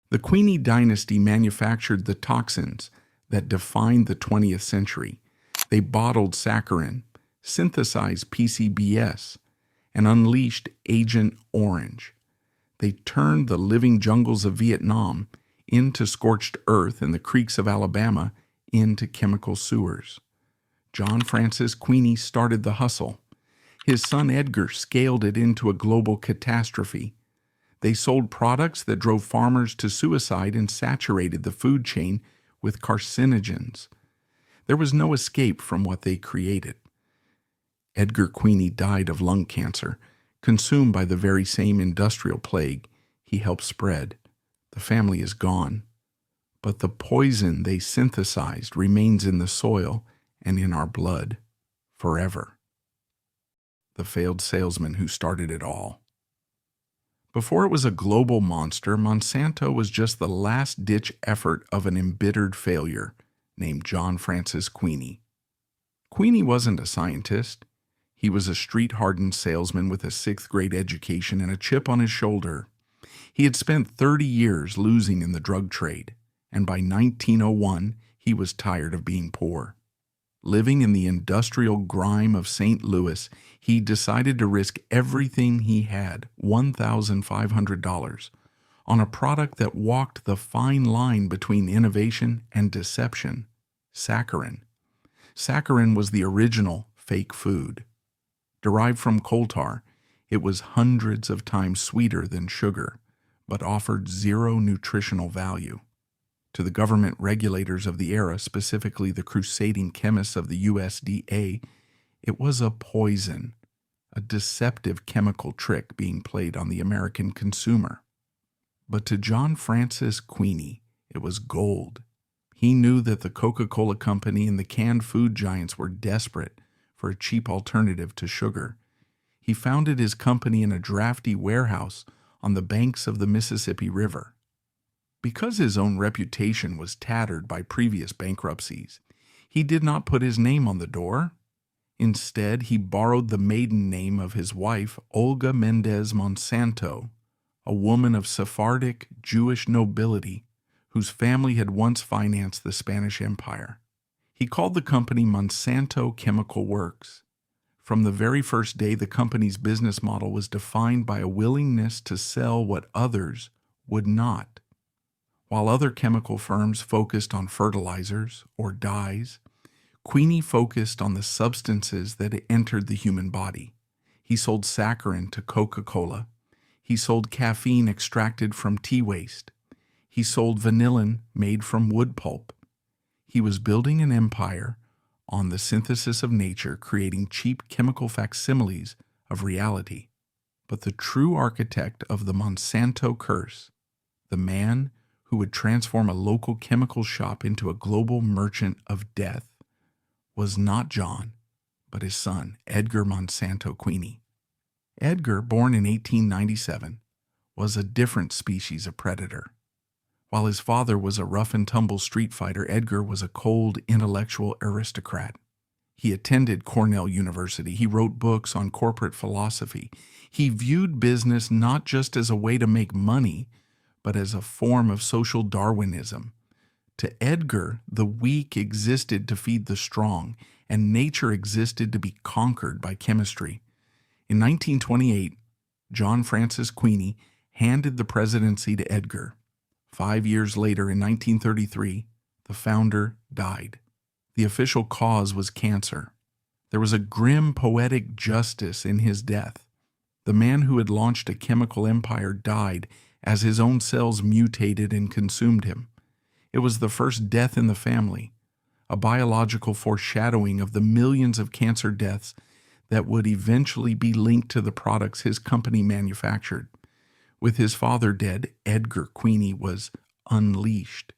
The Queeny Dynasty manufactured the toxins that defined the 20th century. They bottled saccharin, synthesized PCBs, and unleashed Agent Orange. They turned the living jungles of Vietnam into scorched earth and the creeks of Alabama into chemical sewers. John Francis Queeny started the hustle. His son Edgar scaled it into a global catastrophe. They sold products that drove farmers to suicide and saturated the food chain with carcinogens. There was no escape from what they created. Edgar Queeny died of lung cancer, consumed by the very same industrial plague he helped spread. The family is gone, but the poison they synthesized remains in the soil and in our blood forever. The failed salesman who started it all. Before it was a global monster, Monsanto was just the last-ditch effort of an embittered failure named John Francis Queeny. Queeny wasn't a scientist. He was a street-hardened salesman with a sixth-grade education and a chip on his shoulder. He had spent 30 years losing in the drug trade, and by 1901, he was tired of being poor. Living in the industrial grime of St. Louis, he decided to risk everything he had, $1,500, on a product that walked the fine line between innovation and deception: saccharin. Saccharin was the original fake food. Derived from coal tar, it was hundreds of times sweeter than sugar, but offered zero nutritional value. To the government regulators of the era, specifically the crusading chemists of the USDA, it was a poison, a deceptive chemical trick being played on the American consumer. But to John Francis Queeny, it was gold. He knew that the Coca-Cola Company and the canned food giants were desperate for a cheap alternative to sugar. He founded his company in a drafty warehouse on the banks of the Mississippi River. Because his own reputation was tattered by previous bankruptcies, he did not put his name on the door. Instead, he borrowed the maiden name of his wife, Olga Mendez Monsanto, a woman of Sephardic Jewish nobility whose family had once financed the Spanish Empire. He called the company Monsanto Chemical Works. From the very first day, the company's business model was defined by a willingness to sell what others would not. While other chemical firms focused on fertilizers or dyes, Queeny focused on the substances that entered the human body. He sold saccharin to Coca-Cola. He sold caffeine extracted from tea waste. He sold vanillin made from wood pulp. He was building an empire on the synthesis of nature, creating cheap chemical facsimiles of reality. But the true architect of the Monsanto Curse, the man who would transform a local chemical shop into a global merchant of death, was not John, but his son, Edgar Monsanto Queeny. Edgar, born in 1897, was a different species of predator. While his father was a rough-and-tumble street fighter, Edgar was a cold, intellectual aristocrat. He attended Cornell University. He wrote books on corporate philosophy. He viewed business not just as a way to make money, but as a form of social Darwinism. To Edgar, the weak existed to feed the strong, and nature existed to be conquered by chemistry. In 1928, John Francis Queeny handed the presidency to Edgar. 5 years later, in 1933, the founder died. The official cause was cancer. There was a grim poetic justice in his death. The man who had launched a chemical empire died as his own cells mutated and consumed him. It was the first death in the family, a biological foreshadowing of the millions of cancer deaths that would eventually be linked to the products his company manufactured. With his father dead, Edgar Queeny was unleashed.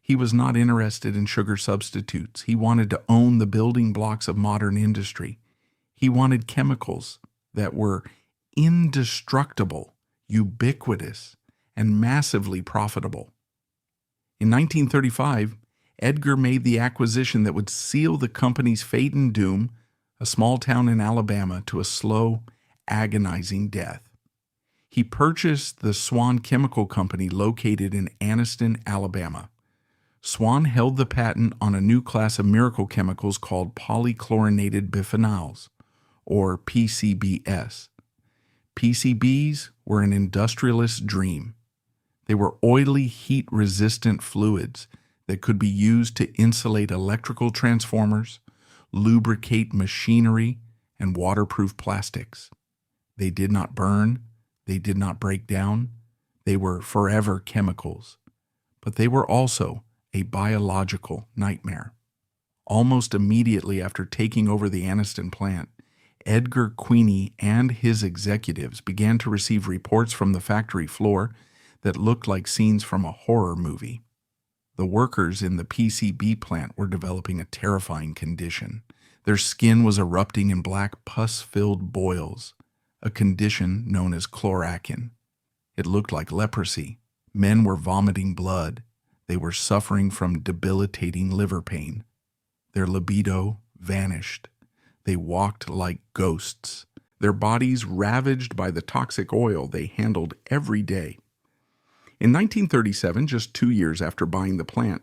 He was not interested in sugar substitutes. He wanted to own the building blocks of modern industry. He wanted chemicals that were indestructible, ubiquitous, and massively profitable. In 1935, Edgar made the acquisition that would seal the company's fate and doom, a small town in Alabama, to a slow, agonizing death. He purchased the Swan Chemical Company located in Anniston, Alabama. Swan held the patent on a new class of miracle chemicals called polychlorinated biphenyls, or PCBs. PCBs were an industrialist's dream. They were oily, heat-resistant fluids that could be used to insulate electrical transformers, lubricate machinery, and waterproof plastics. They did not burn, they did not break down, they were forever chemicals. But they were also a biological nightmare. Almost immediately after taking over the Anniston plant, Edgar Queeny and his executives began to receive reports from the factory floor that looked like scenes from a horror movie. The workers in the PCB plant were developing a terrifying condition. Their skin was erupting in black pus-filled boils, a condition known as chlorachin. It looked like leprosy. Men were vomiting blood. They were suffering from debilitating liver pain. Their libido vanished. They walked like ghosts, their bodies ravaged by the toxic oil they handled every day. In 1937, just 2 years after buying the plant,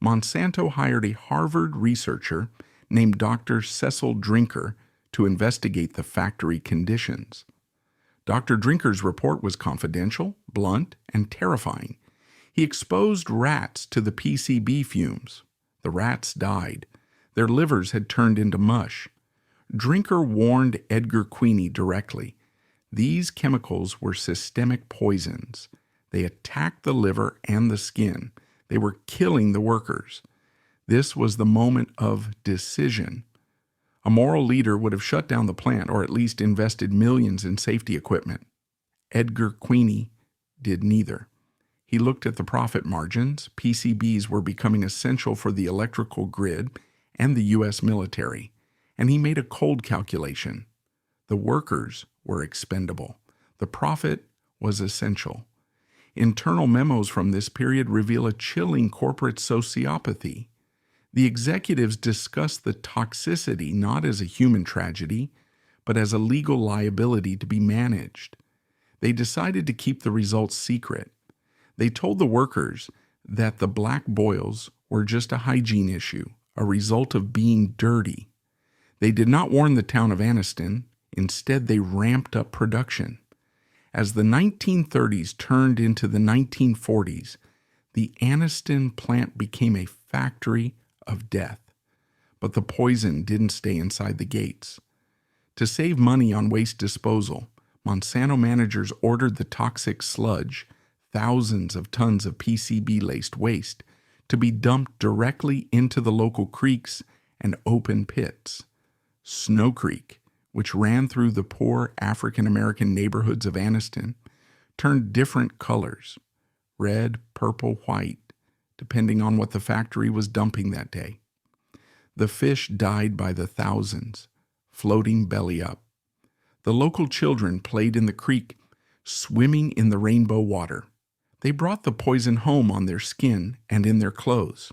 Monsanto hired a Harvard researcher named Dr. Cecil Drinker to investigate the factory conditions. Dr. Drinker's report was confidential, blunt, and terrifying. He exposed rats to the PCB fumes. The rats died. Their livers had turned into mush. Drinker warned Edgar Queeny directly. These chemicals were systemic poisons. They attacked the liver and the skin. They were killing the workers. This was the moment of decision. A moral leader would have shut down the plant or at least invested millions in safety equipment. Edgar Queeny did neither. He looked at the profit margins. PCBs were becoming essential for the electrical grid and the U.S. military, and he made a cold calculation. The workers were expendable. The profit was essential. Internal memos from this period reveal a chilling corporate sociopathy. The executives discussed the toxicity not as a human tragedy, but as a legal liability to be managed. They decided to keep the results secret. They told the workers that the black boils were just a hygiene issue, a result of being dirty. They did not warn the town of Anniston. Instead, they ramped up production. As the 1930s turned into the 1940s, the Anniston plant became a factory of death. But the poison didn't stay inside the gates. To save money on waste disposal, Monsanto managers ordered the toxic sludge, thousands of tons of PCB-laced waste, to be dumped directly into the local creeks and open pits. Snow Creek, which ran through the poor African-American neighborhoods of Anniston, turned different colors, red, purple, white, depending on what the factory was dumping that day. The fish died by the thousands, floating belly up. The local children played in the creek, swimming in the rainbow water. They brought the poison home on their skin and in their clothes.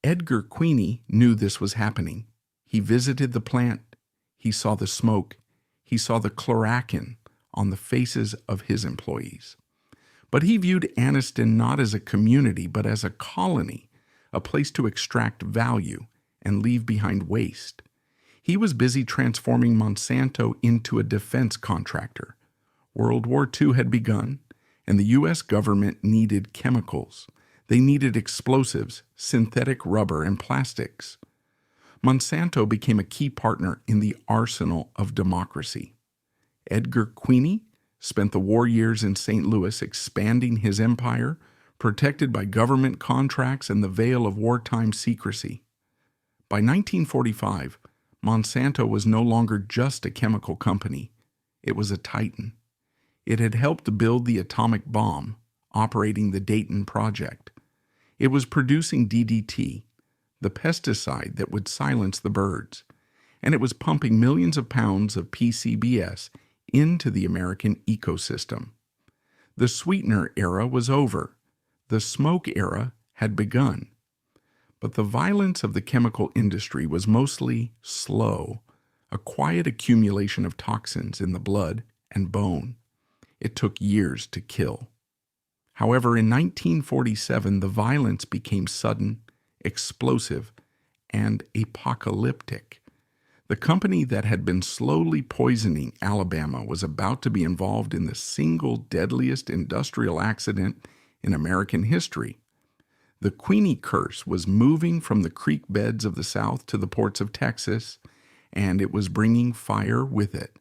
Edgar Queeny knew this was happening. He visited the plant. He saw the smoke. He saw the chlorachin on the faces of his employees. But he viewed Anniston not as a community, but as a colony, a place to extract value and leave behind waste. He was busy transforming Monsanto into a defense contractor. World War II had begun, and the U.S. government needed chemicals. They needed explosives, synthetic rubber, and plastics. Monsanto became a key partner in the arsenal of democracy. Edgar Queeny spent the war years in St. Louis expanding his empire, protected by government contracts and the veil of wartime secrecy. By 1945, Monsanto was no longer just a chemical company. It was a titan. It had helped build the atomic bomb, operating the Dayton Project. It was producing DDT, the pesticide that would silence the birds, and it was pumping millions of pounds of PCBs into the American ecosystem. The sweetener era was over. The smoke era had begun. But the violence of the chemical industry was mostly slow, a quiet accumulation of toxins in the blood and bone. It took years to kill. However, in 1947, the violence became sudden, explosive, and apocalyptic. The company that had been slowly poisoning Alabama was about to be involved in the single deadliest industrial accident in American history. The Queeny Curse was moving from the creek beds of the South to the ports of Texas, and it was bringing fire with it.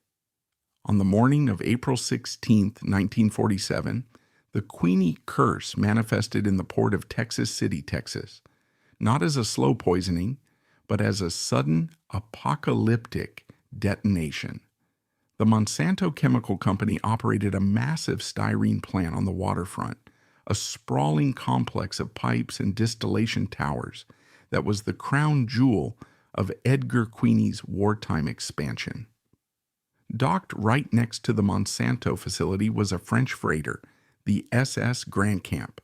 On the morning of April 16, 1947, the Queeny Curse manifested in the port of Texas City, Texas, not as a slow poisoning, but as a sudden apocalyptic detonation. The Monsanto Chemical Company operated a massive styrene plant on the waterfront, a sprawling complex of pipes and distillation towers that was the crown jewel of Edgar Queeny's wartime expansion. Docked right next to the Monsanto facility was a French freighter, the SS Grand Camp.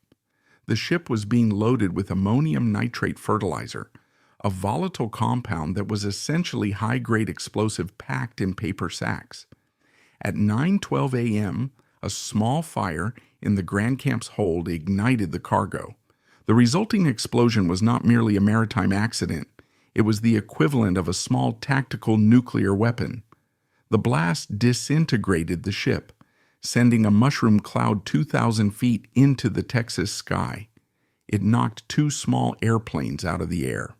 The ship was being loaded with ammonium nitrate fertilizer, a volatile compound that was essentially high-grade explosive packed in paper sacks. At 9:12 a.m., a small fire in the Grand Camp's hold ignited the cargo. The resulting explosion was not merely a maritime accident, it was the equivalent of a small tactical nuclear weapon. The blast disintegrated the ship, sending a mushroom cloud 2,000 feet into the Texas sky. It knocked 2 small airplanes out of the air.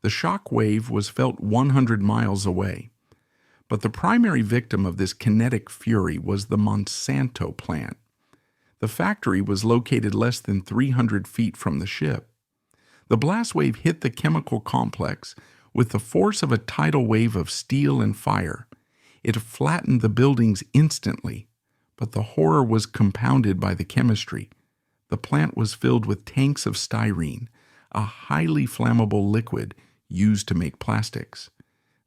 The shock wave was felt 100 miles away. But the primary victim of this kinetic fury was the Monsanto plant. The factory was located less than 300 feet from the ship. The blast wave hit the chemical complex with the force of a tidal wave of steel and fire. It flattened the buildings instantly, but the horror was compounded by the chemistry. The plant was filled with tanks of styrene, a highly flammable liquid used to make plastics.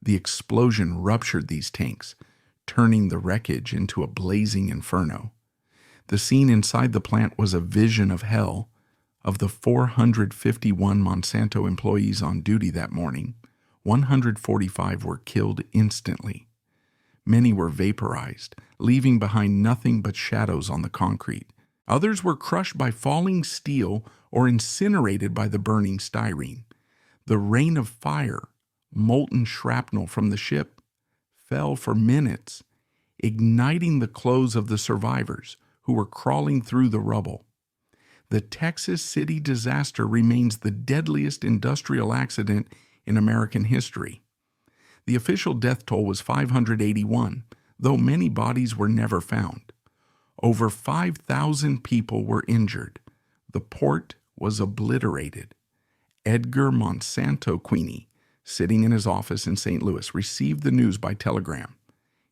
The explosion ruptured these tanks, turning the wreckage into a blazing inferno. The scene inside the plant was a vision of hell. Of the 451 Monsanto employees on duty that morning, 145 were killed instantly. Many were vaporized, leaving behind nothing but shadows on the concrete. Others were crushed by falling steel or incinerated by the burning styrene. The rain of fire, molten shrapnel from the ship, fell for minutes, igniting the clothes of the survivors who were crawling through the rubble. The Texas City disaster remains the deadliest industrial accident in American history. The official death toll was 581, though many bodies were never found. Over 5,000 people were injured. The port was obliterated. Edgar Monsanto Queeny, sitting in his office in St. Louis, received the news by telegram.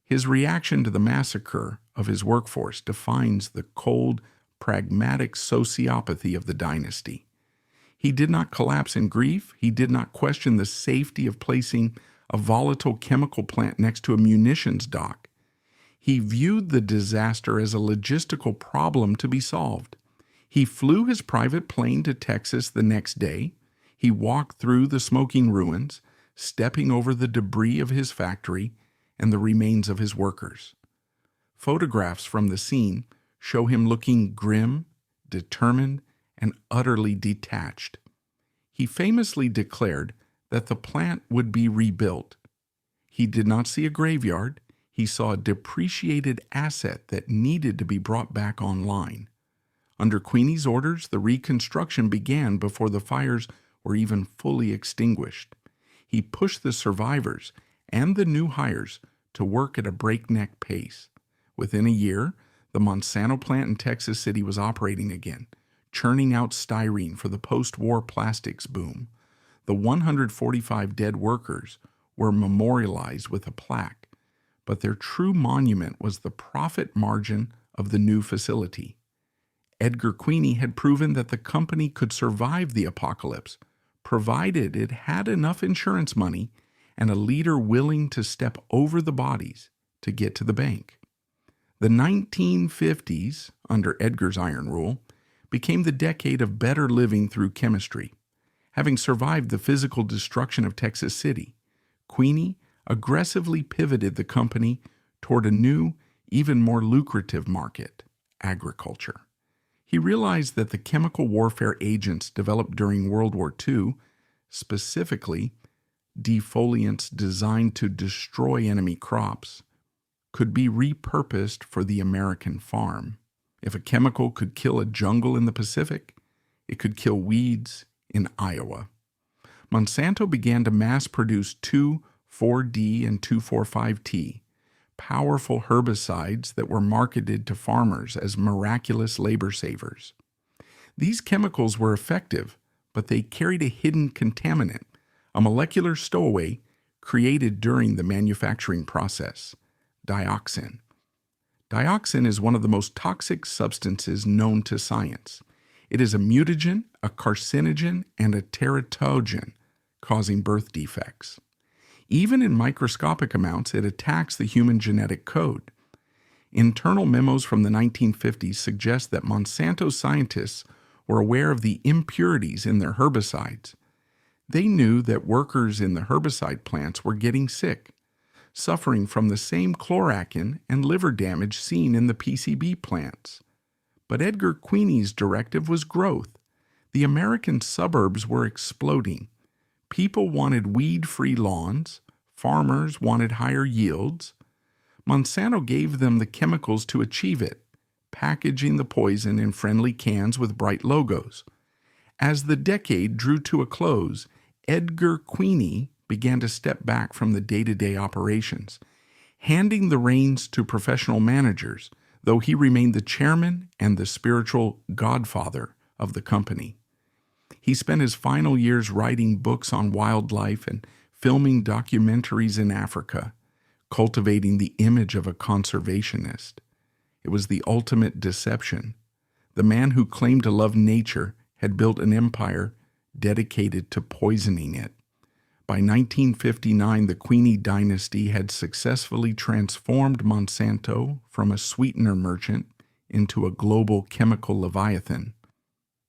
His reaction to the massacre of his workforce defines the cold, pragmatic sociopathy of the dynasty. He did not collapse in grief. He did not question the safety of placing a volatile chemical plant next to a munitions dock. He viewed the disaster as a logistical problem to be solved. He flew his private plane to Texas the next day. He walked through the smoking ruins, stepping over the debris of his factory and the remains of his workers. Photographs from the scene show him looking grim, determined, and utterly detached. He famously declared that the plant would be rebuilt. He did not see a graveyard. He saw a depreciated asset that needed to be brought back online. Under Queeny's orders, the reconstruction began before the fires were even fully extinguished. He pushed the survivors and the new hires to work at a breakneck pace. Within a year, the Monsanto plant in Texas City was operating again, churning out styrene for the post-war plastics boom. The 145 dead workers were memorialized with a plaque, but their true monument was the profit margin of the new facility. Edgar Queeny had proven that the company could survive the apocalypse, provided it had enough insurance money and a leader willing to step over the bodies to get to the bank. The 1950s, under Edgar's iron rule, became the decade of better living through chemistry. Having survived the physical destruction of Texas City, Queeny aggressively pivoted the company toward a new, even more lucrative market, agriculture. He realized that the chemical warfare agents developed during World War II, specifically defoliants designed to destroy enemy crops, could be repurposed for the American farm. If a chemical could kill a jungle in the Pacific, it could kill weeds in Iowa. Monsanto began to mass produce 2,4-D and 2,4,5-T, powerful herbicides that were marketed to farmers as miraculous labor savers. These chemicals were effective, but they carried a hidden contaminant, a molecular stowaway created during the manufacturing process, dioxin. Dioxin is one of the most toxic substances known to science. It is a mutagen, a carcinogen, and a teratogen, causing birth defects. Even in microscopic amounts, it attacks the human genetic code. Internal memos from the 1950s suggest that Monsanto scientists were aware of the impurities in their herbicides. They knew that workers in the herbicide plants were getting sick, suffering from the same chloracin and liver damage seen in the PCB plants. But Edgar Queeny's directive was growth. The American suburbs were exploding. People wanted weed-free lawns. Farmers wanted higher yields. Monsanto gave them the chemicals to achieve it, packaging the poison in friendly cans with bright logos. As the decade drew to a close, Edgar Queeny began to step back from the day-to-day operations, handing the reins to professional managers, though he remained the chairman and the spiritual godfather of the company. He spent his final years writing books on wildlife and filming documentaries in Africa, cultivating the image of a conservationist. It was the ultimate deception. The man who claimed to love nature had built an empire dedicated to poisoning it. By 1959, the Queeny Dynasty had successfully transformed Monsanto from a sweetener merchant into a global chemical leviathan.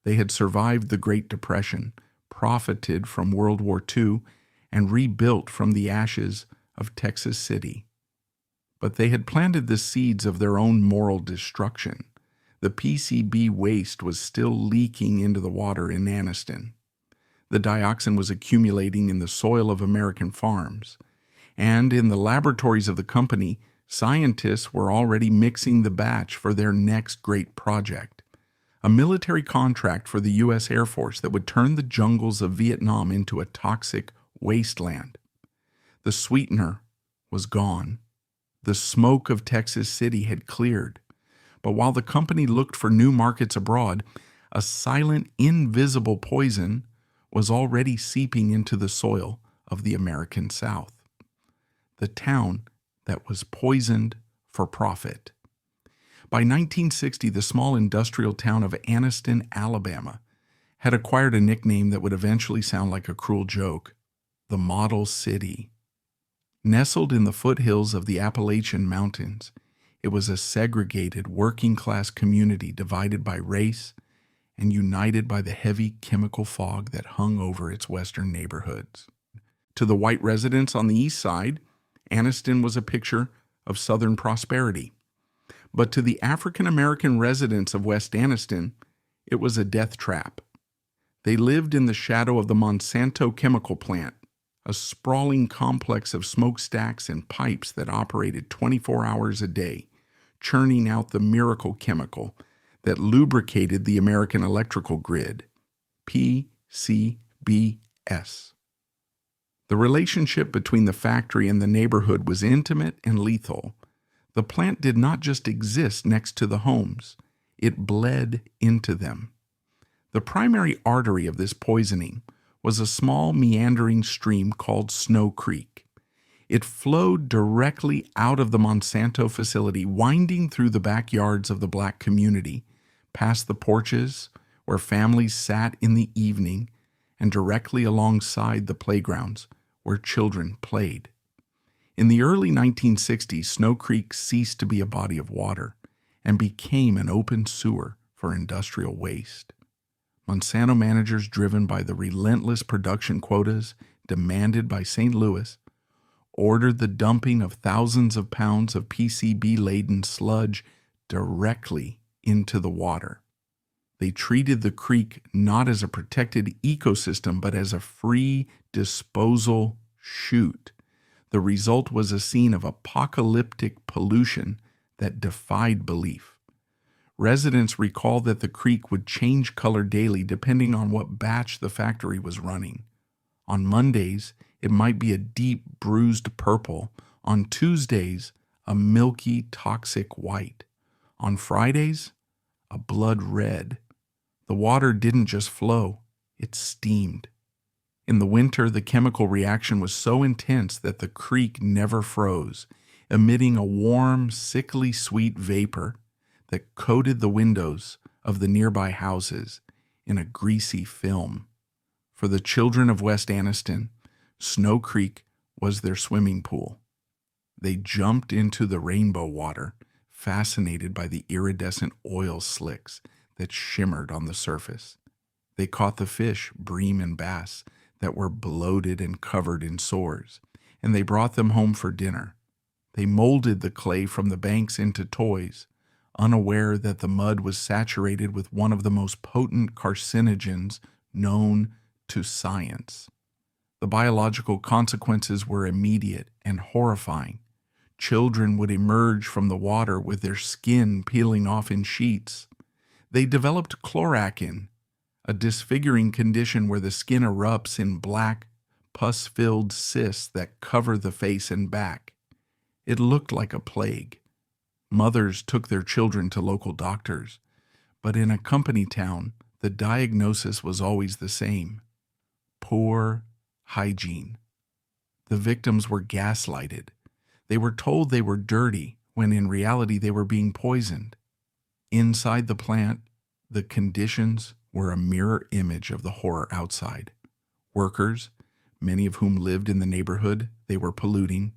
They had survived the Great Depression, profited from World War II, and rebuilt from the ashes of Texas City. But they had planted the seeds of their own moral destruction. The PCB waste was still leaking into the water in Anniston. The dioxin was accumulating in the soil of American farms. And in the laboratories of the company, scientists were already mixing the batch for their next great project, a military contract for the U.S. Air Force that would turn the jungles of Vietnam into a toxic wasteland. The sweetener was gone. The smoke of Texas City had cleared. But while the company looked for new markets abroad, a silent, invisible poison was already seeping into the soil of the American South. The town that was poisoned for profit. By 1960, the small industrial town of Anniston, Alabama, had acquired a nickname that would eventually sound like a cruel joke: the Model City. Nestled in the foothills of the Appalachian Mountains, it was a segregated working-class community divided by race and united by the heavy chemical fog that hung over its western neighborhoods. To the white residents on the east side, Anniston was a picture of southern prosperity. But to the African-American residents of West Anniston, it was a death trap. They lived in the shadow of the Monsanto chemical plant, a sprawling complex of smokestacks and pipes that operated 24 hours a day, churning out the miracle chemical that lubricated the American electrical grid, PCBs. The relationship between the factory and the neighborhood was intimate and lethal. The plant did not just exist next to the homes, it bled into them. The primary artery of this poisoning was a small meandering stream called Snow Creek. It flowed directly out of the Monsanto facility, winding through the backyards of the black community, past the porches where families sat in the evening, and directly alongside the playgrounds where children played. In the early 1960s, Snow Creek ceased to be a body of water and became an open sewer for industrial waste. Monsanto managers, driven by the relentless production quotas demanded by St. Louis, ordered the dumping of thousands of pounds of PCB-laden sludge directly into the water. They treated the creek not as a protected ecosystem, but as a free disposal chute. The result was a scene of apocalyptic pollution that defied belief. Residents recall that the creek would change color daily depending on what batch the factory was running. On Mondays, it might be a deep, bruised purple. On Tuesdays, a milky, toxic white. On Fridays, a blood red. The water didn't just flow, it steamed. In the winter, the chemical reaction was so intense that the creek never froze, emitting a warm, sickly sweet vapor that coated the windows of the nearby houses in a greasy film. For the children of West Anniston, Snow Creek was their swimming pool. They jumped into the rainbow water, fascinated by the iridescent oil slicks that shimmered on the surface. They caught the fish, bream and bass, that were bloated and covered in sores, and they brought them home for dinner. They molded the clay from the banks into toys, unaware that the mud was saturated with one of the most potent carcinogens known to science. The biological consequences were immediate and horrifying. Children would emerge from the water with their skin peeling off in sheets. They developed chlorachin, a disfiguring condition where the skin erupts in black, pus-filled cysts that cover the face and back. It looked like a plague. Mothers took their children to local doctors, but in a company town, the diagnosis was always the same: poor hygiene. The victims were gaslighted. They were told they were dirty when in reality they were being poisoned. Inside the plant, the conditions were a mirror image of the horror outside. Workers, many of whom lived in the neighborhood they were polluting,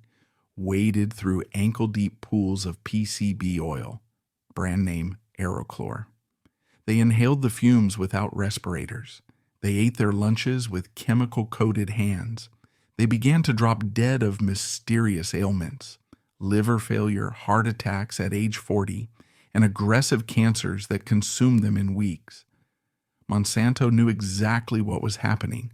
waded through ankle-deep pools of PCB oil, brand name Aerochlor. They inhaled the fumes without respirators. They ate their lunches with chemical-coated hands. They began to drop dead of mysterious ailments, liver failure, heart attacks at age 40, and aggressive cancers that consumed them in weeks. Monsanto knew exactly what was happening.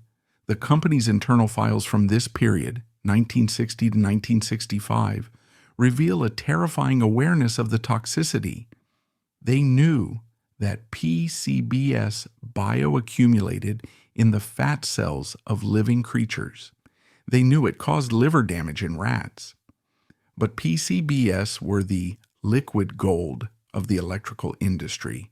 The company's internal files from this period, 1960 to 1965, reveal a terrifying awareness of the toxicity. They knew that PCBs bioaccumulated in the fat cells of living creatures. They knew it caused liver damage in rats. But PCBs were the liquid gold of the electrical industry.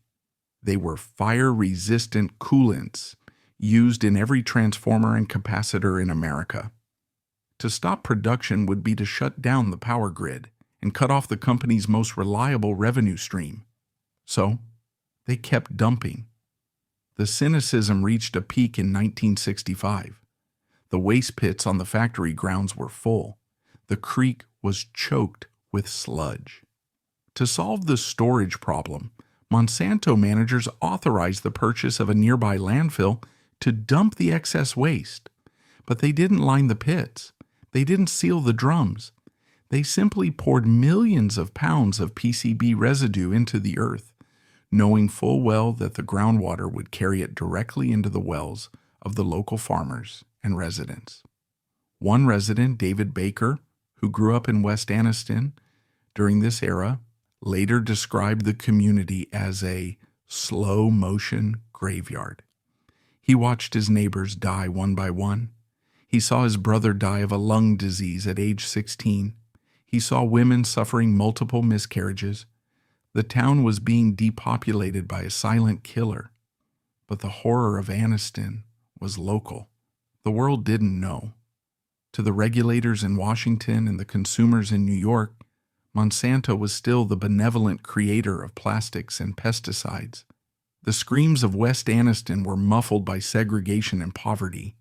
They were fire-resistant coolants used in every transformer and capacitor in America. To stop production would be to shut down the power grid and cut off the company's most reliable revenue stream. So, they kept dumping. The cynicism reached a peak in 1965. The waste pits on the factory grounds were full. The creek was choked with sludge. To solve the storage problem, Monsanto managers authorized the purchase of a nearby landfill to dump the excess waste. But they didn't line the pits. They didn't seal the drums. They simply poured millions of pounds of PCB residue into the earth, knowing full well that the groundwater would carry it directly into the wells of the local farmers and residents. One resident, David Baker, who grew up in West Anniston during this era, later described the community as a slow-motion graveyard. He watched his neighbors die one by one. He saw his brother die of a lung disease at age 16. He saw women suffering multiple miscarriages. The town was being depopulated by a silent killer. But the horror of Anniston was local. The world didn't know. To the regulators in Washington and the consumers in New York, Monsanto was still the benevolent creator of plastics and pesticides. The screams of West Anniston were muffled by segregation and poverty.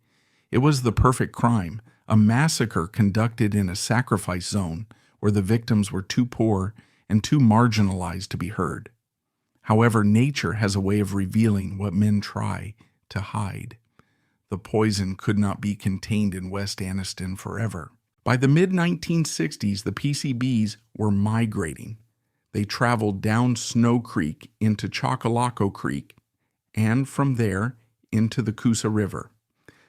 It was the perfect crime, a massacre conducted in a sacrifice zone where the victims were too poor and too marginalized to be heard. However, nature has a way of revealing what men try to hide. The poison could not be contained in West Anniston forever. By the mid-1960s, the PCBs were migrating. They traveled down Snow Creek into Chocolaco Creek, and from there into the Coosa River.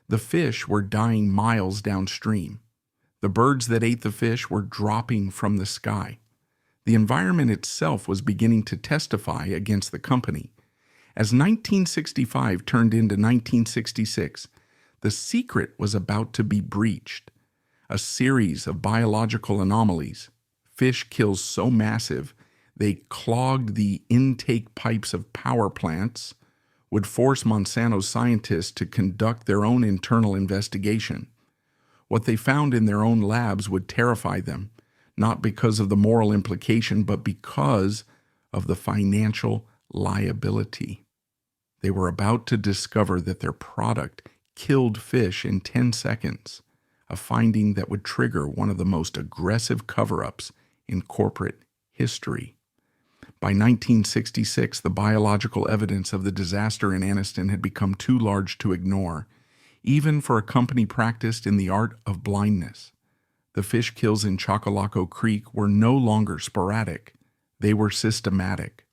The fish were dying miles downstream. The birds that ate the fish were dropping from the sky. The environment itself was beginning to testify against the company. As 1965 turned into 1966, the secret was about to be breached. A series of biological anomalies, fish kills so massive they clogged the intake pipes of power plants, would force Monsanto scientists to conduct their own internal investigation. What they found in their own labs would terrify them, not because of the moral implication, but because of the financial liability. They were about to discover that their product killed fish in 10 seconds, a finding that would trigger one of the most aggressive cover-ups in corporate history. By 1966, the biological evidence of the disaster in Anniston had become too large to ignore, even for a company practiced in the art of blindness. The fish kills in Chocolaco Creek were no longer sporadic. They were systematic.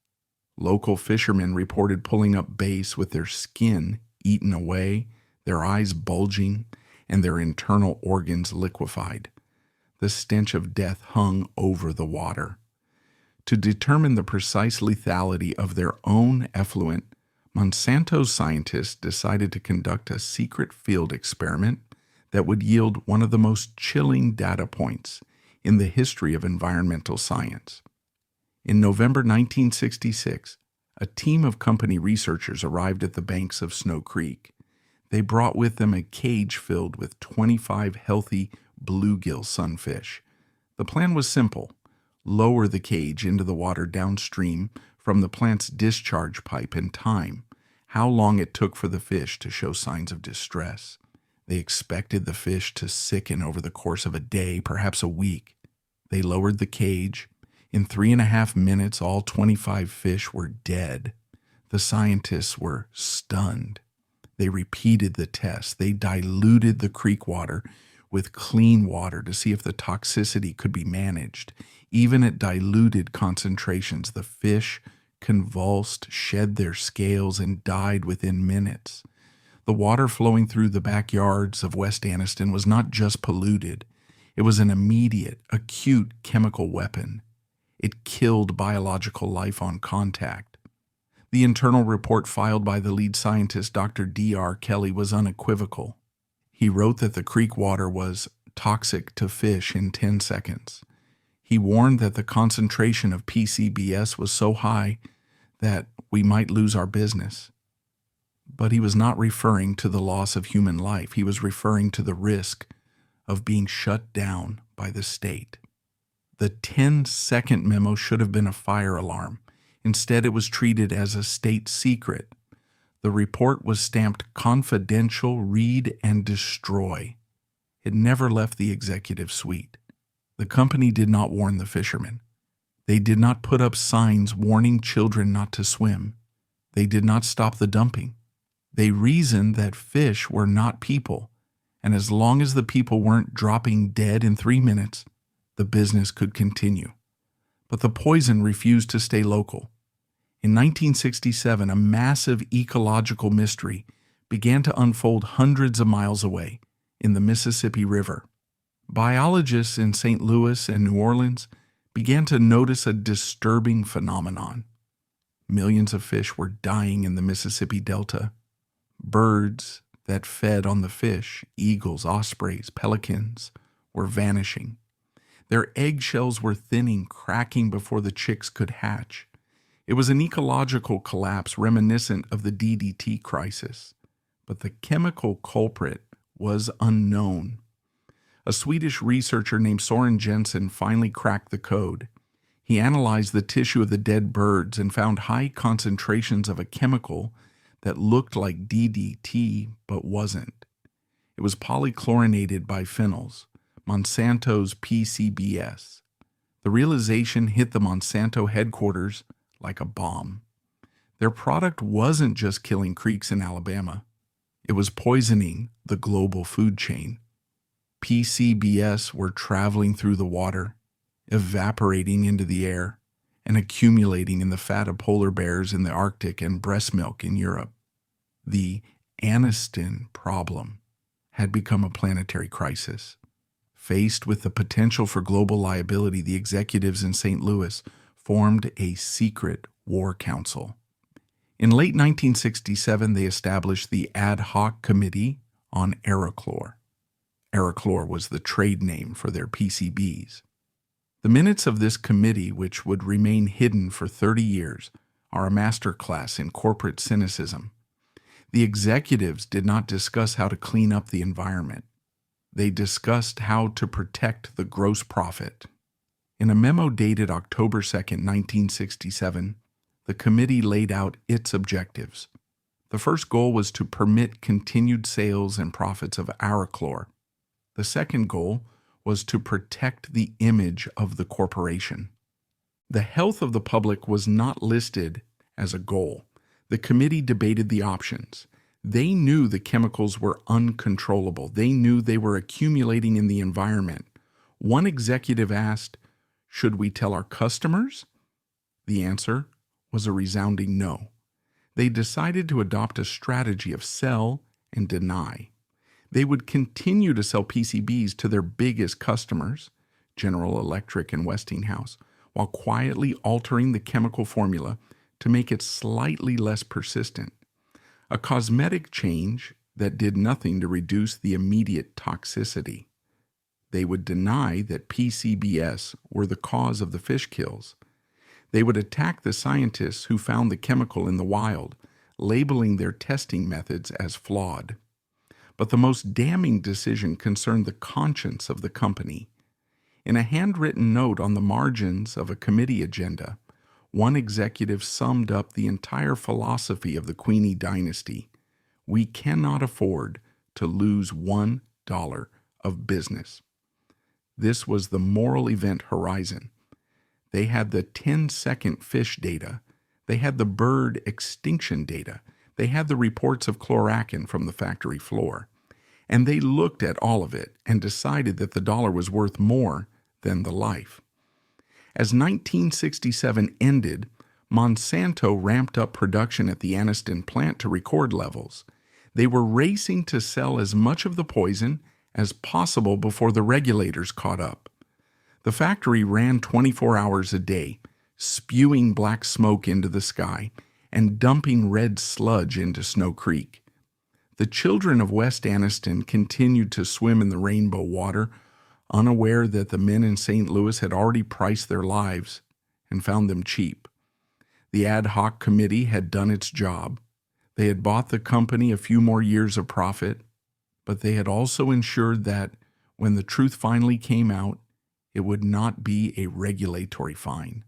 Local fishermen reported pulling up base with their skin eaten away, their eyes bulging, and their internal organs liquefied. The stench of death hung over the water. To determine the precise lethality of their own effluent, Monsanto scientists decided to conduct a secret field experiment that would yield one of the most chilling data points in the history of environmental science. In November 1966, a team of company researchers arrived at the banks of Snow Creek. They brought with them a cage filled with 25 healthy bluegill sunfish. The plan was simple. Lower the cage into the water downstream from the plant's discharge pipe and time how long it took for the fish to show signs of distress. They expected the fish to sicken over the course of a day, perhaps a week. They lowered the cage. In 3.5 minutes, all 25 fish were dead. The scientists were stunned. They repeated the test. They diluted the creek water with clean water to see if the toxicity could be managed. Even at diluted concentrations, the fish convulsed, shed their scales, and died within minutes. The water flowing through the backyards of West Anniston was not just polluted. It was an immediate, acute chemical weapon. It killed biological life on contact. The internal report filed by the lead scientist, Dr. D.R. Kelly, was unequivocal. He wrote that the creek water was toxic to fish in 10 seconds. He warned that the concentration of PCBs was so high that we might lose our business. But he was not referring to the loss of human life. He was referring to the risk of being shut down by the state. The 10-second memo should have been a fire alarm. Instead, it was treated as a state secret. The report was stamped confidential, read and destroy. It never left the executive suite. The company did not warn the fishermen. They did not put up signs warning children not to swim. They did not stop the dumping. They reasoned that fish were not people, and as long as the people weren't dropping dead in 3 minutes, the business could continue. But the poison refused to stay local. In 1967, a massive ecological mystery began to unfold hundreds of miles away in the Mississippi River. Biologists in St. Louis and New Orleans began to notice a disturbing phenomenon. Millions of fish were dying in the Mississippi Delta. Birds that fed on the fish, eagles, ospreys, pelicans, were vanishing. Their eggshells were thinning, cracking before the chicks could hatch. It was an ecological collapse reminiscent of the DDT crisis, but the chemical culprit was unknown. A Swedish researcher named Soren Jensen finally cracked the code. He analyzed the tissue of the dead birds and found high concentrations of a chemical that looked like DDT but wasn't. It was polychlorinated biphenyls, Monsanto's PCBs. The realization hit the Monsanto headquarters like a bomb. Their product wasn't just killing creeks in Alabama. It was poisoning the global food chain. PCBs were traveling through the water, evaporating into the air, and accumulating in the fat of polar bears in the Arctic and breast milk in Europe. The Aniston problem had become a planetary crisis. Faced with the potential for global liability, the executives in St. Louis formed a secret war council. In late 1967, they established the Ad Hoc Committee on Aerochlor. Aerochlor was the trade name for their PCBs. The minutes of this committee, which would remain hidden for 30 years, are a masterclass in corporate cynicism. The executives did not discuss how to clean up the environment. They discussed how to protect the gross profit. In a memo dated October 2, 1967, the committee laid out its objectives. The first goal was to permit continued sales and profits of Aerochlor. The second goal was to protect the image of the corporation. The health of the public was not listed as a goal. The committee debated the options. They knew the chemicals were uncontrollable. They knew they were accumulating in the environment. One executive asked, "Should we tell our customers?" The answer was a resounding no. They decided to adopt a strategy of sell and deny. They would continue to sell PCBs to their biggest customers, General Electric and Westinghouse, while quietly altering the chemical formula to make it slightly less persistent. A cosmetic change that did nothing to reduce the immediate toxicity. They would deny that PCBs were the cause of the fish kills. They would attack the scientists who found the chemical in the wild, labeling their testing methods as flawed. But the most damning decision concerned the conscience of the company. In a handwritten note on the margins of a committee agenda, one executive summed up the entire philosophy of the Queeny Dynasty. We cannot afford to lose $1 of business. This was the moral event horizon. They had the 10-second fish data. They had the bird extinction data. They had the reports of chloracin from the factory floor. And they looked at all of it and decided that the dollar was worth more than the life. As 1967 ended, Monsanto ramped up production at the Aniston plant to record levels. They were racing to sell as much of the poison as possible before the regulators caught up. The factory ran 24 hours a day, spewing black smoke into the sky and dumping red sludge into Snow Creek. The children of West Aniston continued to swim in the rainbow water, unaware that the men in St. Louis had already priced their lives and found them cheap. The ad hoc committee had done its job. They had bought the company a few more years of profit, but they had also ensured that when the truth finally came out, it would not be a regulatory fine.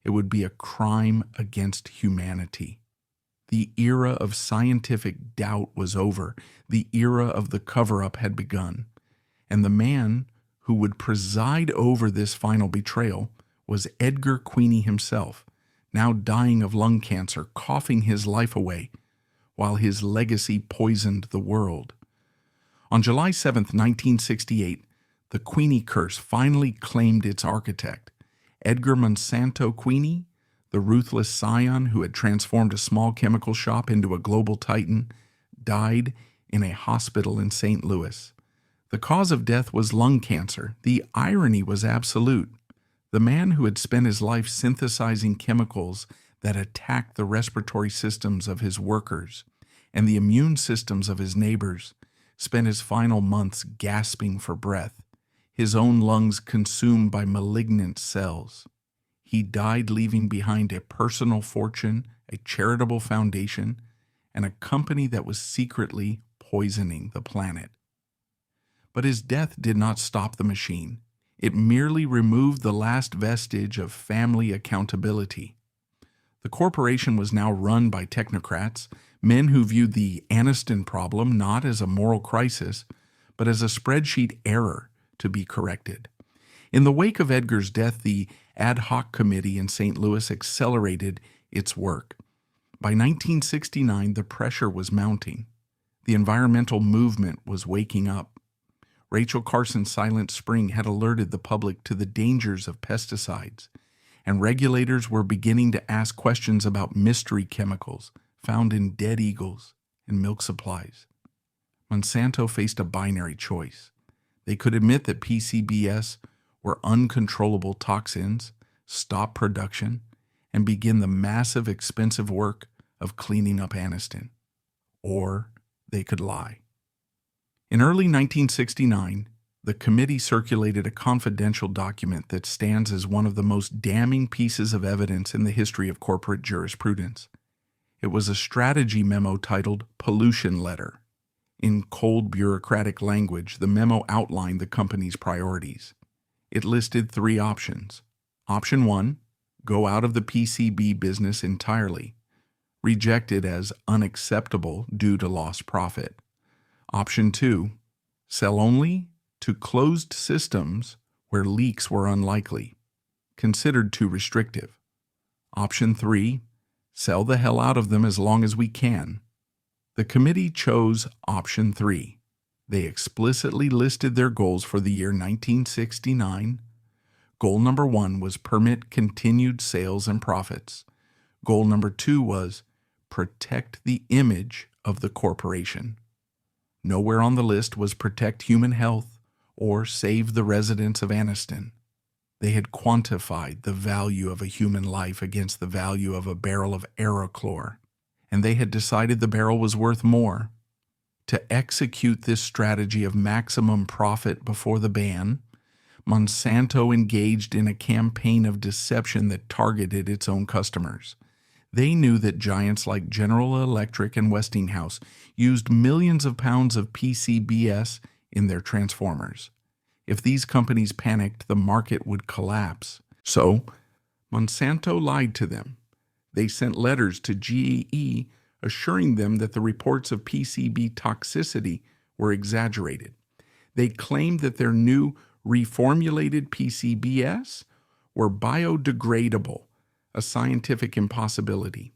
It would be a crime against humanity. The era of scientific doubt was over. The era of the cover-up had begun. And the man who would preside over this final betrayal was Edgar Queeny himself, now dying of lung cancer, coughing his life away, while his legacy poisoned the world. On July 7, 1968, the Queeny Curse finally claimed its architect. Edgar Monsanto Queeny, the ruthless scion who had transformed a small chemical shop into a global titan, died in a hospital in St. Louis. The cause of death was lung cancer. The irony was absolute. The man who had spent his life synthesizing chemicals that attacked the respiratory systems of his workers and the immune systems of his neighbors spent his final months gasping for breath, his own lungs consumed by malignant cells. He died leaving behind a personal fortune, a charitable foundation, and a company that was secretly poisoning the planet. But his death did not stop the machine. It merely removed the last vestige of family accountability. The corporation was now run by technocrats, men who viewed the Aniston problem not as a moral crisis, but as a spreadsheet error to be corrected. In the wake of Edgar's death, the ad hoc committee in St. Louis accelerated its work. By 1969, the pressure was mounting. The environmental movement was waking up. Rachel Carson's Silent Spring had alerted the public to the dangers of pesticides, and regulators were beginning to ask questions about mystery chemicals found in dead eagles and milk supplies. Monsanto faced a binary choice. They could admit that PCBs were uncontrollable toxins, stop production, and begin the massive, expensive work of cleaning up Anniston. Or they could lie. In early 1969, the committee circulated a confidential document that stands as one of the most damning pieces of evidence in the history of corporate jurisprudence. It was a strategy memo titled Pollution Letter. In cold bureaucratic language, the memo outlined the company's priorities. It listed 3 options. Option 1, go out of the PCB business entirely, rejected as unacceptable due to lost profit. Option 2, sell only to closed systems where leaks were unlikely, considered too restrictive. Option 3, sell the hell out of them as long as we can. The committee chose option 3. They explicitly listed their goals for the year 1969. Goal number 1 was permit continued sales and profits. Goal number 2 was protect the image of the corporation. Nowhere on the list was protect human health or save the residents of Anniston. They had quantified the value of a human life against the value of a barrel of Aerochlor, and they had decided the barrel was worth more. To execute this strategy of maximum profit before the ban, Monsanto engaged in a campaign of deception that targeted its own customers. They knew that giants like General Electric and Westinghouse used millions of pounds of PCBs in their transformers. If these companies panicked, the market would collapse. So, Monsanto lied to them. They sent letters to GE assuring them that the reports of PCB toxicity were exaggerated. They claimed that their new reformulated PCBs were biodegradable, a scientific impossibility.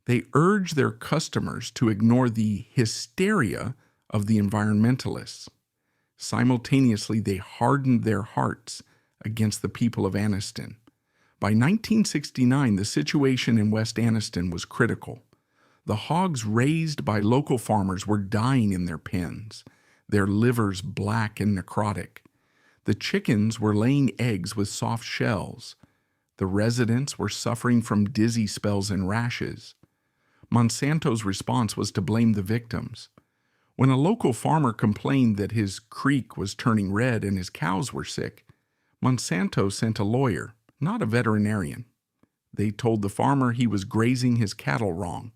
They urged their customers to ignore the hysteria of the environmentalists. Simultaneously, they hardened their hearts against the people of Anniston. By 1969, the situation in West Anniston was critical. The hogs raised by local farmers were dying in their pens, their livers black and necrotic. The chickens were laying eggs with soft shells. The residents were suffering from dizzy spells and rashes. Monsanto's response was to blame the victims. When a local farmer complained that his creek was turning red and his cows were sick, Monsanto sent a lawyer, not a veterinarian. They told the farmer he was grazing his cattle wrong.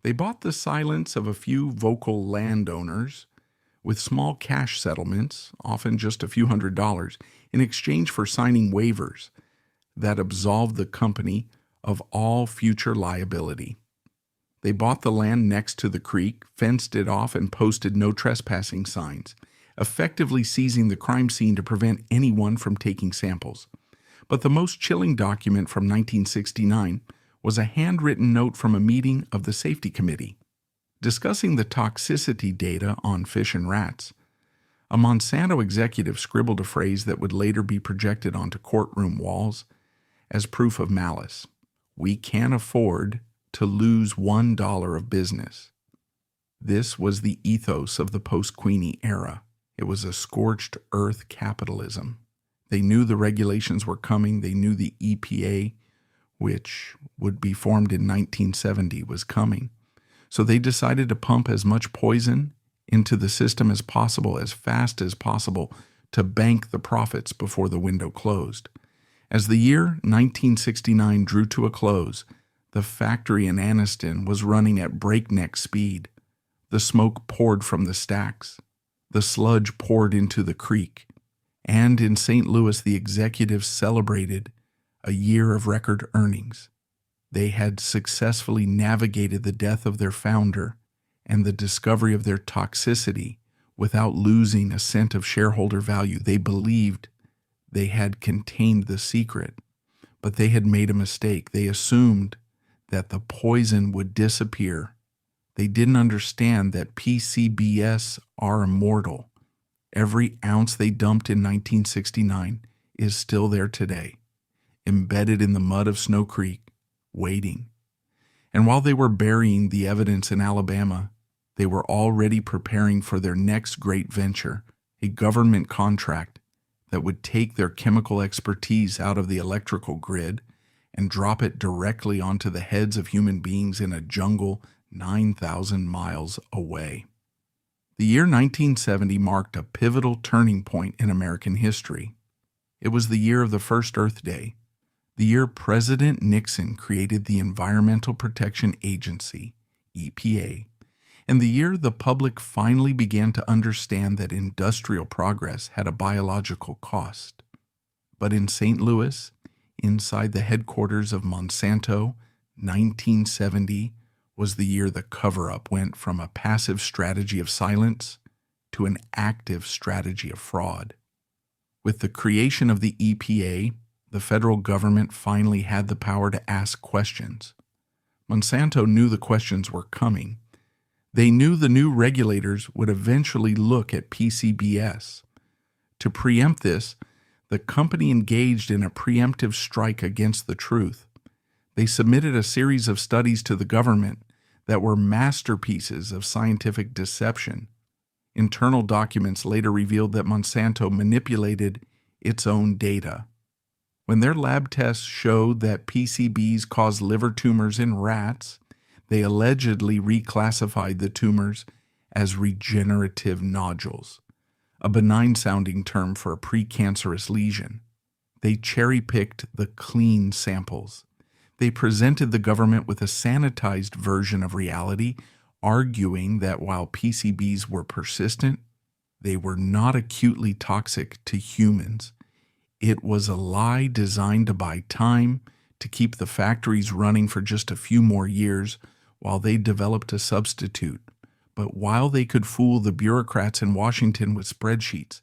They bought the silence of a few vocal landowners with small cash settlements, often just a few $100s, in exchange for signing waivers that absolved the company of all future liability. They bought the land next to the creek, fenced it off, and posted no trespassing signs, effectively seizing the crime scene to prevent anyone from taking samples. But the most chilling document from 1969 was a handwritten note from a meeting of the Safety Committee. Discussing the toxicity data on fish and rats, a Monsanto executive scribbled a phrase that would later be projected onto courtroom walls as proof of malice. We can't afford to lose $1 of business. This was the ethos of the post-Queeny era. It was a scorched earth capitalism. They knew the regulations were coming. They knew the EPA, which would be formed in 1970, was coming. So they decided to pump as much poison into the system as possible, as fast as possible, to bank the profits before the window closed. As the year 1969 drew to a close, the factory in Anniston was running at breakneck speed. The smoke poured from the stacks. The sludge poured into the creek. And in St. Louis, the executives celebrated a year of record earnings. They had successfully navigated the death of their founder and the discovery of their toxicity without losing a cent of shareholder value. They believed they had contained the secret, but they had made a mistake. They assumed that the poison would disappear. They didn't understand that PCBs are immortal. Every ounce they dumped in 1969 is still there today, embedded in the mud of Snow Creek, waiting. And while they were burying the evidence in Alabama, they were already preparing for their next great venture, a government contract that would take their chemical expertise out of the electrical grid and drop it directly onto the heads of human beings in a jungle 9,000 miles away. The year 1970 marked a pivotal turning point in American history. It was the year of the first Earth Day, the year President Nixon created the Environmental Protection Agency, EPA, and the year the public finally began to understand that industrial progress had a biological cost. But in St. Louis, inside the headquarters of Monsanto, 1970 was the year the cover-up went from a passive strategy of silence to an active strategy of fraud. With the creation of the EPA, the federal government finally had the power to ask questions. Monsanto knew the questions were coming. They knew the new regulators would eventually look at PCBs. To preempt this, the company engaged in a preemptive strike against the truth. They submitted a series of studies to the government that were masterpieces of scientific deception. Internal documents later revealed that Monsanto manipulated its own data. When their lab tests showed that PCBs caused liver tumors in rats, they allegedly reclassified the tumors as regenerative nodules, a benign-sounding term for a precancerous lesion. They cherry-picked the clean samples. They presented the government with a sanitized version of reality, arguing that while PCBs were persistent, they were not acutely toxic to humans. It was a lie designed to buy time, to keep the factories running for just a few more years while they developed a substitute. But while they could fool the bureaucrats in Washington with spreadsheets,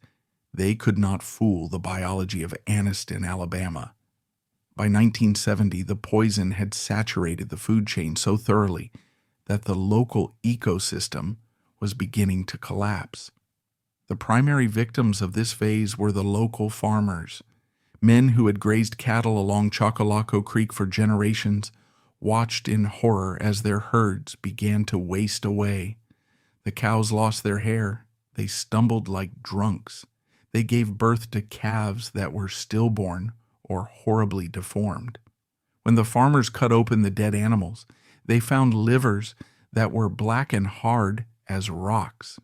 they could not fool the biology of Anniston, Alabama. By 1970, the poison had saturated the food chain so thoroughly that the local ecosystem was beginning to collapse. The primary victims of this phase were the local farmers. Men who had grazed cattle along Chocolaco Creek for generations watched in horror as their herds began to waste away. The cows lost their hair. They stumbled like drunks. They gave birth to calves that were stillborn or horribly deformed. When the farmers cut open the dead animals, they found livers that were black and hard as rocks.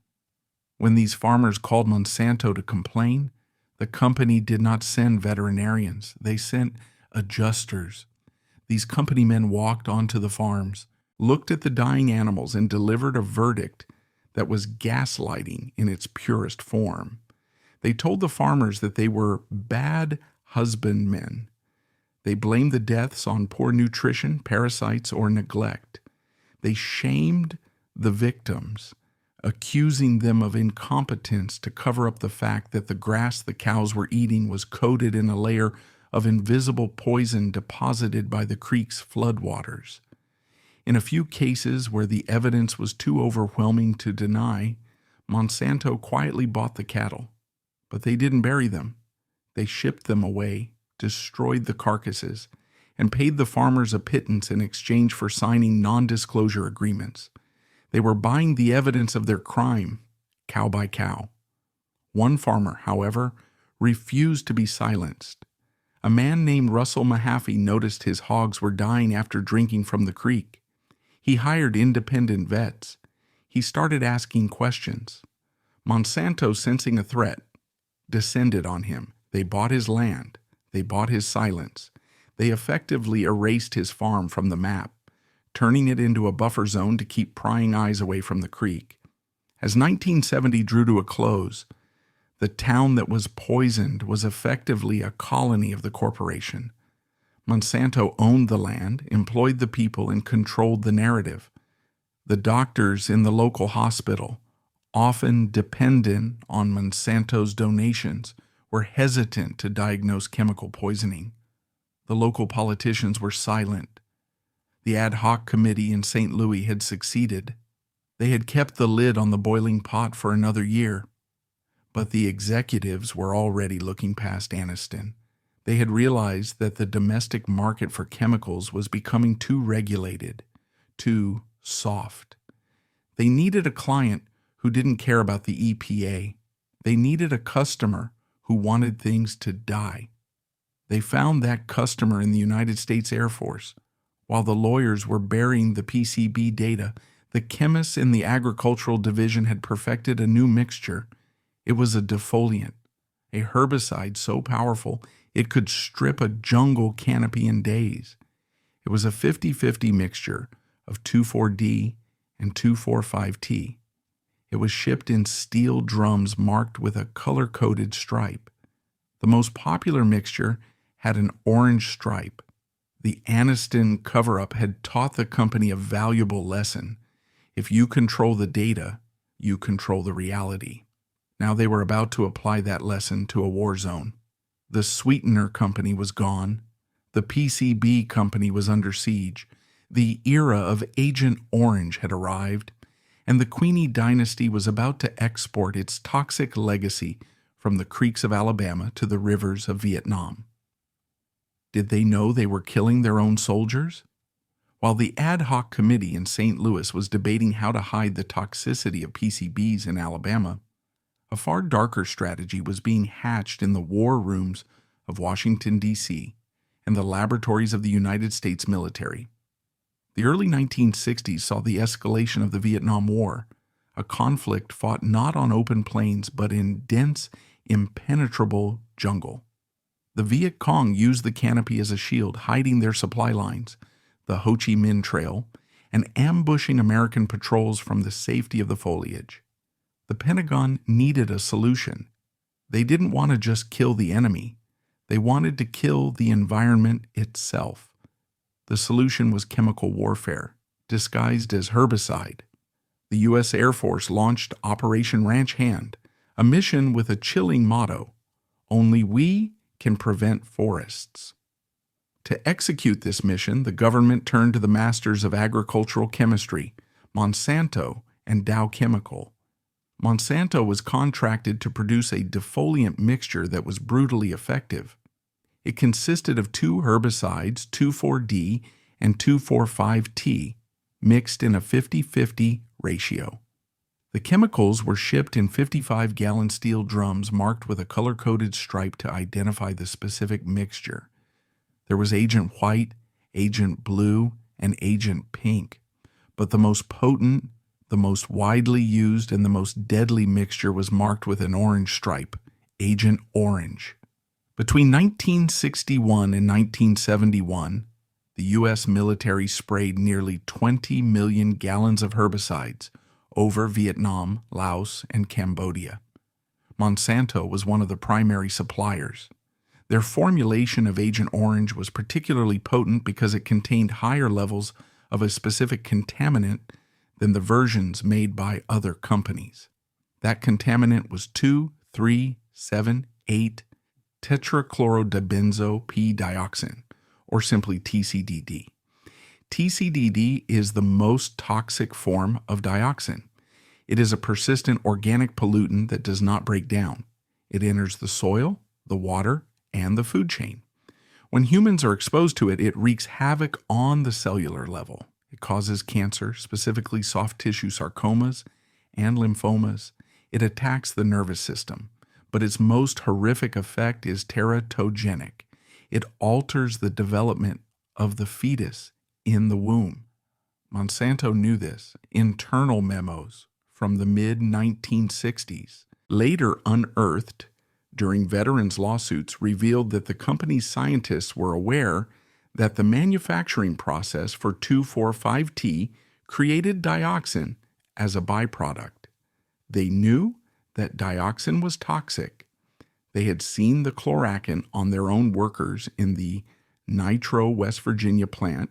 When these farmers called Monsanto to complain, the company did not send veterinarians. They sent adjusters. These company men walked onto the farms, looked at the dying animals, and delivered a verdict that was gaslighting in its purest form. They told the farmers that they were bad husbandmen. They blamed the deaths on poor nutrition, parasites, or neglect. They shamed the victims, accusing them of incompetence to cover up the fact that the grass the cows were eating was coated in a layer of invisible poison deposited by the creek's floodwaters. In a few cases where the evidence was too overwhelming to deny, Monsanto quietly bought the cattle. But they didn't bury them. They shipped them away, destroyed the carcasses, and paid the farmers a pittance in exchange for signing non-disclosure agreements. They were buying the evidence of their crime, cow by cow. One farmer, however, refused to be silenced. A man named Russell Mahaffey noticed his hogs were dying after drinking from the creek. He hired independent vets. He started asking questions. Monsanto, sensing a threat, descended on him. They bought his land. They bought his silence. They effectively erased his farm from the map, turning it into a buffer zone to keep prying eyes away from the creek. As 1970 drew to a close, the town that was poisoned was effectively a colony of the corporation. Monsanto owned the land, employed the people, and controlled the narrative. The doctors in the local hospital, often dependent on Monsanto's donations, were hesitant to diagnose chemical poisoning. The local politicians were silent. The ad hoc committee in St. Louis had succeeded. They had kept the lid on the boiling pot for another year. But the executives were already looking past Aniston. They had realized that the domestic market for chemicals was becoming too regulated, too soft. They needed a client who didn't care about the EPA. They needed a customer who wanted things to die. They found that customer in the United States Air Force. While the lawyers were burying the PCB data, the chemists in the agricultural division had perfected a new mixture. It was a defoliant, a herbicide so powerful it could strip a jungle canopy in days. It was a 50-50 mixture of 2,4-D and 2,4,5-T. It was shipped in steel drums marked with a color-coded stripe. The most popular mixture had an orange stripe. The Aniston cover-up had taught the company a valuable lesson. If you control the data, you control the reality. Now they were about to apply that lesson to a war zone. The sweetener company was gone. The PCB company was under siege. The era of Agent Orange had arrived, and the Queeny Dynasty was about to export its toxic legacy from the creeks of Alabama to the rivers of Vietnam. Did they know they were killing their own soldiers? While the ad hoc committee in St. Louis was debating how to hide the toxicity of PCBs in Alabama, a far darker strategy was being hatched in the war rooms of Washington, D.C., and the laboratories of the United States military. The early 1960s saw the escalation of the Vietnam War, a conflict fought not on open plains but in dense, impenetrable jungle. The Viet Cong used the canopy as a shield, hiding their supply lines, the Ho Chi Minh Trail, and ambushing American patrols from the safety of the foliage. The Pentagon needed a solution. They didn't want to just kill the enemy. They wanted to kill the environment itself. The solution was chemical warfare, disguised as herbicide. The U.S. Air Force launched Operation Ranch Hand, a mission with a chilling motto: "Only we can prevent forests." To execute this mission, the government turned to the masters of agricultural chemistry, Monsanto and Dow Chemical. Monsanto was contracted to produce a defoliant mixture that was brutally effective. It consisted of two herbicides, 2,4-D and 2,4,5-T, mixed in a 50-50 ratio. The chemicals were shipped in 55-gallon steel drums marked with a color-coded stripe to identify the specific mixture. There was Agent White, Agent Blue, and Agent Pink, but the most potent, the most widely used, and the most deadly mixture was marked with an orange stripe, Agent Orange. Between 1961 and 1971, the U.S. military sprayed nearly 20 million gallons of herbicides over Vietnam, Laos, and Cambodia. Monsanto was one of the primary suppliers. Their formulation of Agent Orange was particularly potent because it contained higher levels of a specific contaminant than the versions made by other companies. That contaminant was 2,3,7,8 tetrachlorodibenzo-P-dioxin, or simply TCDD. TCDD is the most toxic form of dioxin. It is a persistent organic pollutant that does not break down. It enters the soil, the water, and the food chain. When humans are exposed to it, it wreaks havoc on the cellular level. It causes cancer, specifically soft tissue sarcomas and lymphomas. It attacks the nervous system, but its most horrific effect is teratogenic. It alters the development of the fetus in the womb. Monsanto knew this. Internal memos from the mid-1960s, later unearthed during veterans' lawsuits, revealed that the company's scientists were aware that the manufacturing process for 2,4,5-T created dioxin as a byproduct. They knew that dioxin was toxic. They had seen the chloracin on their own workers in the Nitro, West Virginia plant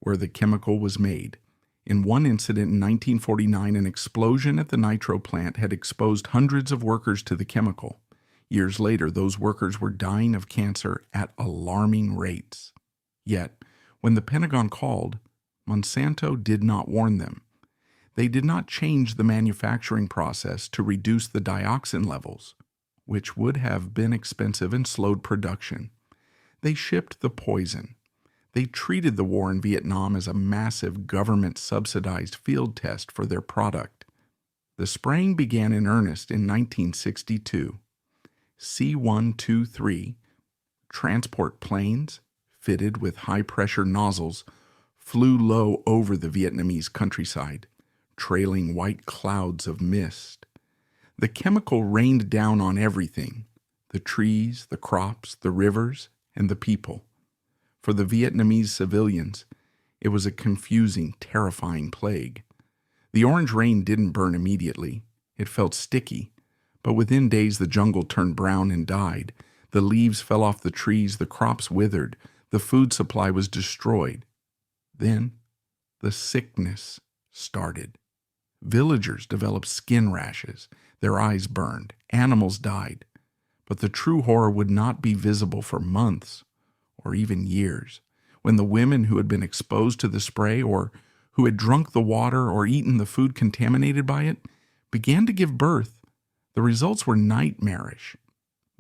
where the chemical was made. In one incident in 1949, an explosion at the Nitro plant had exposed hundreds of workers to the chemical. Years later, those workers were dying of cancer at alarming rates. Yet, when the Pentagon called, Monsanto did not warn them. They did not change the manufacturing process to reduce the dioxin levels, which would have been expensive and slowed production. They shipped the poison. They treated the war in Vietnam as a massive government-subsidized field test for their product. The spraying began in earnest in 1962. C-123 transport planes, fitted with high-pressure nozzles, flew low over the Vietnamese countryside, trailing white clouds of mist. The chemical rained down on everything: the trees, the crops, the rivers, and the people. For the Vietnamese civilians, it was a confusing, terrifying plague. The orange rain didn't burn immediately. It felt sticky, but within days the jungle turned brown and died. The leaves fell off the trees, the crops withered, the food supply was destroyed. Then the sickness started. Villagers developed skin rashes, their eyes burned, animals died. But the true horror would not be visible for months or even years, when the women who had been exposed to the spray or who had drunk the water or eaten the food contaminated by it began to give birth. The results were nightmarish.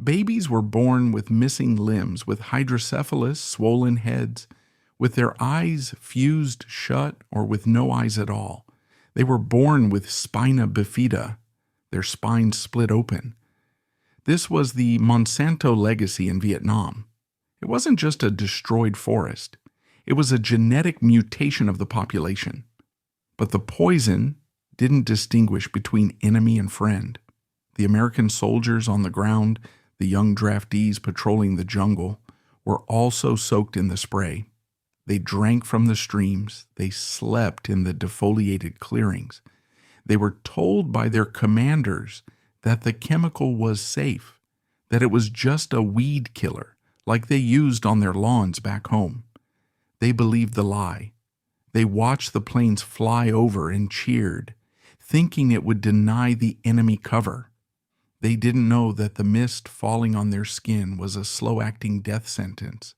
Babies were born with missing limbs, with hydrocephalus, swollen heads, with their eyes fused shut or with no eyes at all. They were born with spina bifida, their spines split open. This was the Monsanto legacy in Vietnam. It wasn't just a destroyed forest. It was a genetic mutation of the population. But the poison didn't distinguish between enemy and friend. The American soldiers on the ground, the young draftees patrolling the jungle, were also soaked in the spray. They drank from the streams. They slept in the defoliated clearings. They were told by their commanders that the chemical was safe, that it was just a weed killer, like they used on their lawns back home. They believed the lie. They watched the planes fly over and cheered, thinking it would deny the enemy cover. They didn't know that the mist falling on their skin was a slow-acting death sentence.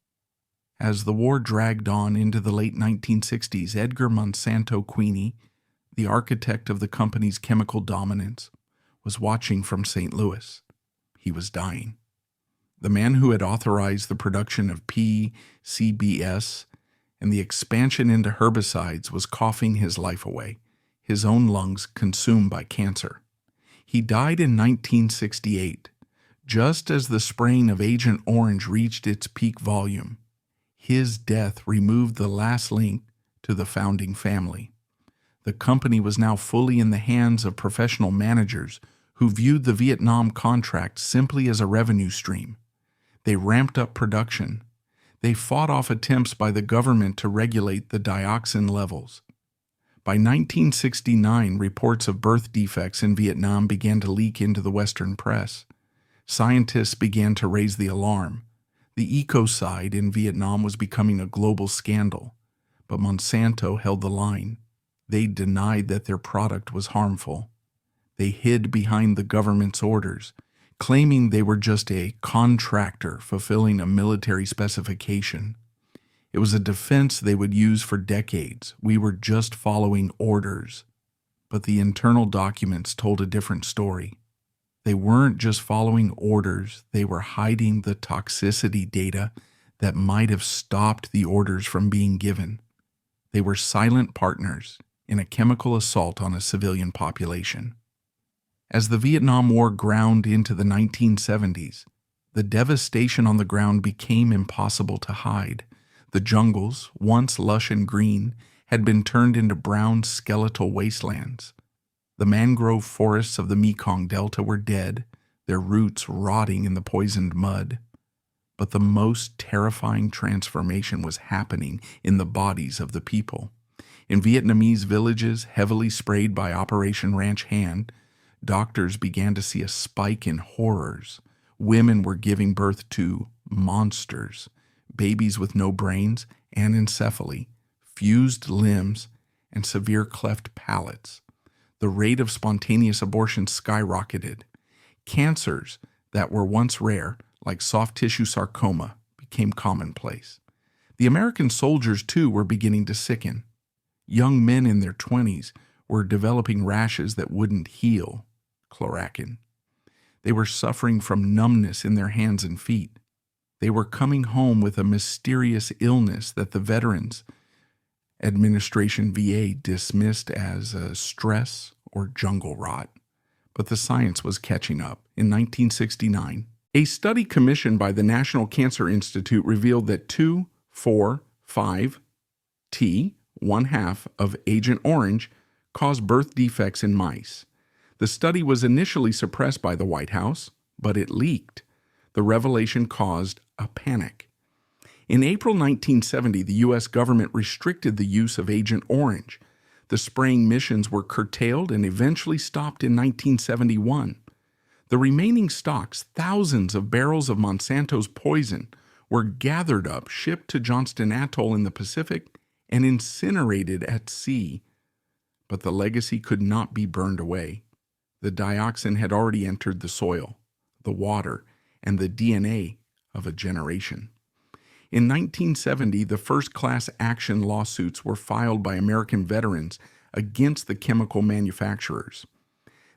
As the war dragged on into the late 1960s, Edgar Monsanto Queeny, the architect of the company's chemical dominance, was watching from St. Louis. He was dying. The man who had authorized the production of PCBs and the expansion into herbicides was coughing his life away, his own lungs consumed by cancer. He died in 1968, just as the spraying of Agent Orange reached its peak volume. His death removed the last link to the founding family. The company was now fully in the hands of professional managers who viewed the Vietnam contract simply as a revenue stream. They ramped up production. They fought off attempts by the government to regulate the dioxin levels. By 1969, reports of birth defects in Vietnam began to leak into the Western press. Scientists began to raise the alarm. The ecocide in Vietnam was becoming a global scandal, but Monsanto held the line. They denied that their product was harmful. They hid behind the government's orders, claiming they were just a contractor fulfilling a military specification. It was a defense they would use for decades. We were just following orders. But the internal documents told a different story. They weren't just following orders, they were hiding the toxicity data that might have stopped the orders from being given. They were silent partners in a chemical assault on a civilian population. As the Vietnam War ground into the 1970s, the devastation on the ground became impossible to hide. The jungles, once lush and green, had been turned into brown skeletal wastelands. The mangrove forests of the Mekong Delta were dead, their roots rotting in the poisoned mud. But the most terrifying transformation was happening in the bodies of the people. In Vietnamese villages heavily sprayed by Operation Ranch Hand, doctors began to see a spike in horrors. Women were giving birth to monsters, babies with no brains, anencephaly, fused limbs, and severe cleft palates. The rate of spontaneous abortion skyrocketed. Cancers that were once rare, like soft tissue sarcoma, became commonplace. The American soldiers, too, were beginning to sicken. Young men in their 20s were developing rashes that wouldn't heal, chloracin. They were suffering from numbness in their hands and feet. They were coming home with a mysterious illness that the Veterans Administration VA dismissed as stress or jungle rot. But the science was catching up. In 1969, a study commissioned by the National Cancer Institute revealed that 2,4,5-T, 1/2 of Agent Orange, caused birth defects in mice. The study was initially suppressed by the White House, but it leaked. The revelation caused a panic. In April 1970, the U.S. government restricted the use of Agent Orange. The spraying missions were curtailed and eventually stopped in 1971. The remaining stocks, thousands of barrels of Monsanto's poison, were gathered up, shipped to Johnston Atoll in the Pacific, and incinerated at sea. But the legacy could not be burned away. The dioxin had already entered the soil, the water, and the DNA of a generation. In 1970, the first class action lawsuits were filed by American veterans against the chemical manufacturers.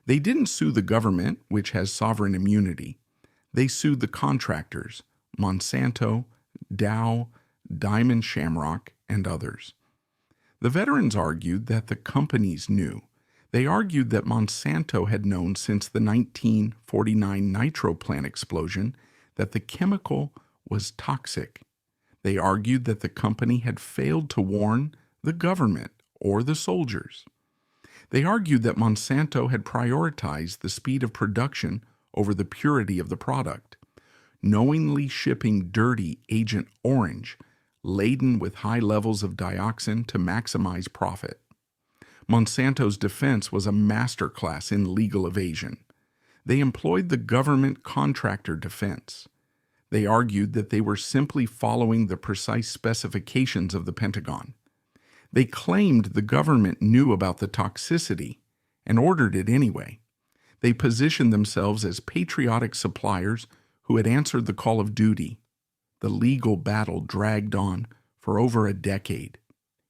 They didn't sue the government, which has sovereign immunity. They sued the contractors, Monsanto, Dow, Diamond Shamrock, and others. The veterans argued that the companies knew. They argued that Monsanto had known since the 1949 nitro plant explosion that the chemical was toxic. They argued that the company had failed to warn the government or the soldiers. They argued that Monsanto had prioritized the speed of production over the purity of the product, knowingly shipping dirty Agent Orange laden with high levels of dioxin to maximize profit. Monsanto's defense was a masterclass in legal evasion. They employed the government contractor defense. They argued that they were simply following the precise specifications of the Pentagon. They claimed the government knew about the toxicity and ordered it anyway. They positioned themselves as patriotic suppliers who had answered the call of duty. The legal battle dragged on for over a decade.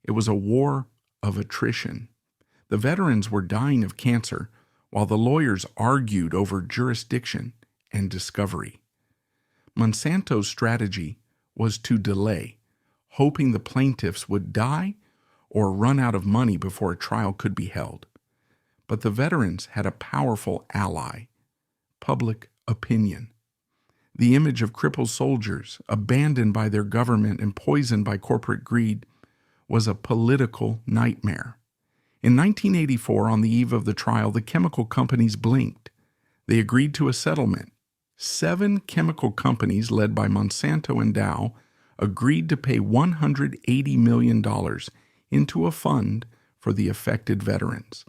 It was a war of attrition. The veterans were dying of cancer, while the lawyers argued over jurisdiction and discovery. Monsanto's strategy was to delay, hoping the plaintiffs would die or run out of money before a trial could be held. But the veterans had a powerful ally: public opinion. The image of crippled soldiers, abandoned by their government and poisoned by corporate greed, was a political nightmare. In 1984, on the eve of the trial, the chemical companies blinked. They agreed to a settlement. 7 chemical companies, led by Monsanto and Dow, agreed to pay $180 million into a fund for the affected veterans.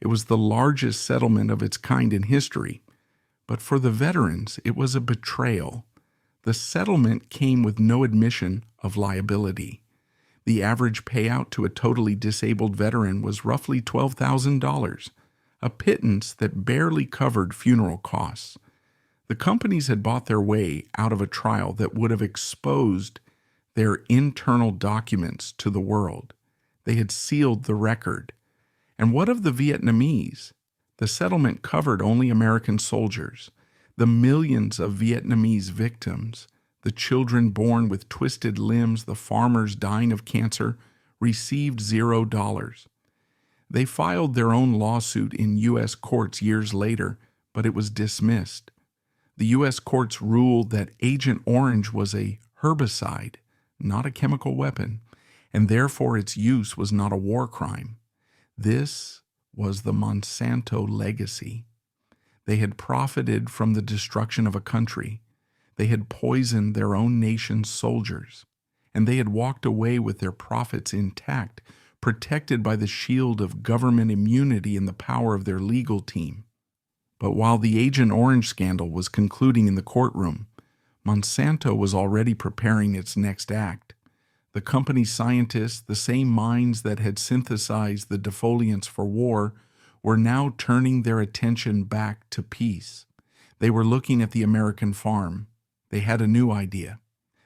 It was the largest settlement of its kind in history, but for the veterans, it was a betrayal. The settlement came with no admission of liability. The average payout to a totally disabled veteran was roughly $12,000, a pittance that barely covered funeral costs. The companies had bought their way out of a trial that would have exposed their internal documents to the world. They had sealed the record. And what of the Vietnamese? The settlement covered only American soldiers. The millions of Vietnamese victims, the children born with twisted limbs, the farmers dying of cancer, received $0. They filed their own lawsuit in U.S. courts years later, but it was dismissed. The U.S. courts ruled that Agent Orange was a herbicide, not a chemical weapon, and therefore its use was not a war crime. This was the Monsanto legacy. They had profited from the destruction of a country. They had poisoned their own nation's soldiers, and they had walked away with their profits intact, protected by the shield of government immunity and the power of their legal team. But while the Agent Orange scandal was concluding in the courtroom, Monsanto was already preparing its next act. The company's scientists, the same minds that had synthesized the defoliants for war, were now turning their attention back to peace. They were looking at the American farm. They had a new idea.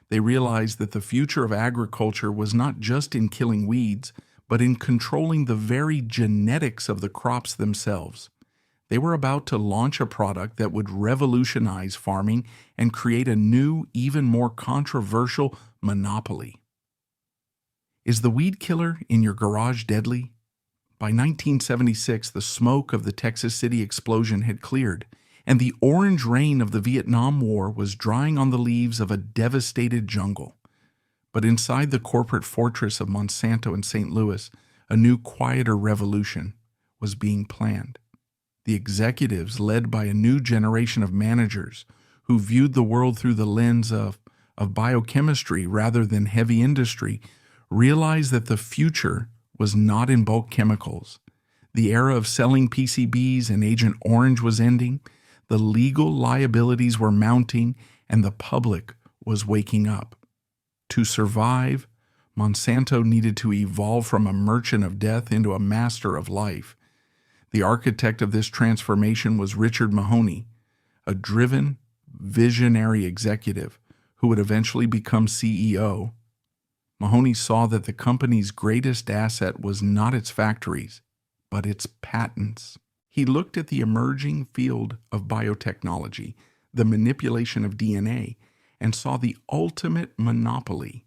They realized that the future of agriculture was not just in killing weeds, but in controlling the very genetics of the crops themselves. They were about to launch a product that would revolutionize farming and create a new, even more controversial monopoly. Is the weed killer in your garage deadly? By 1976, the smoke of the Texas City explosion had cleared, and the orange rain of the Vietnam War was drying on the leaves of a devastated jungle. But inside the corporate fortress of Monsanto in St. Louis, a new, quieter revolution was being planned. The executives, led by a new generation of managers who viewed the world through the lens of biochemistry rather than heavy industry, realized that the future was not in bulk chemicals. The era of selling PCBs and Agent Orange was ending, the legal liabilities were mounting, and the public was waking up. To survive, Monsanto needed to evolve from a merchant of death into a master of life. The architect of this transformation was Richard Mahoney, a driven, visionary executive who would eventually become CEO. Mahoney saw that the company's greatest asset was not its factories, but its patents. He looked at the emerging field of biotechnology, the manipulation of DNA, and saw the ultimate monopoly.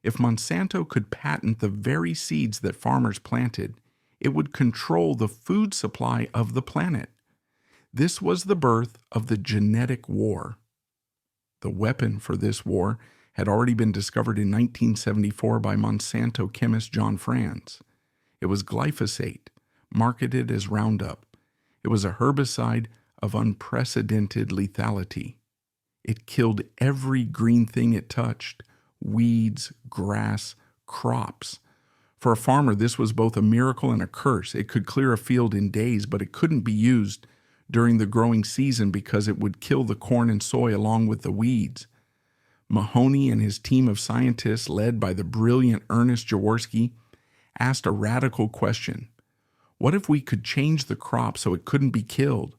If Monsanto could patent the very seeds that farmers planted, it would control the food supply of the planet. This was the birth of the genetic war. The weapon for this war had already been discovered in 1974 by Monsanto chemist John Franz. It was glyphosate, marketed as Roundup. It was a herbicide of unprecedented lethality. It killed every green thing it touched: weeds, grass, crops. For a farmer, this was both a miracle and a curse. It could clear a field in days, but it couldn't be used during the growing season because it would kill the corn and soy along with the weeds. Mahoney and his team of scientists, led by the brilliant Ernest Jaworski, asked a radical question. What if we could change the crop so it couldn't be killed?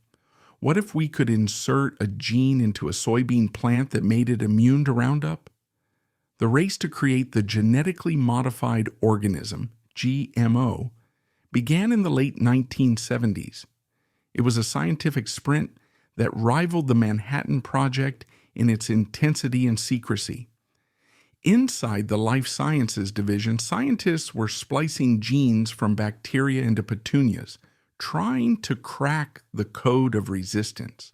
What if we could insert a gene into a soybean plant that made it immune to Roundup? The race to create the genetically modified organism, GMO, began in the late 1970s. It was a scientific sprint that rivaled the Manhattan Project in its intensity and secrecy. Inside the life sciences division, scientists were splicing genes from bacteria into petunias, trying to crack the code of resistance.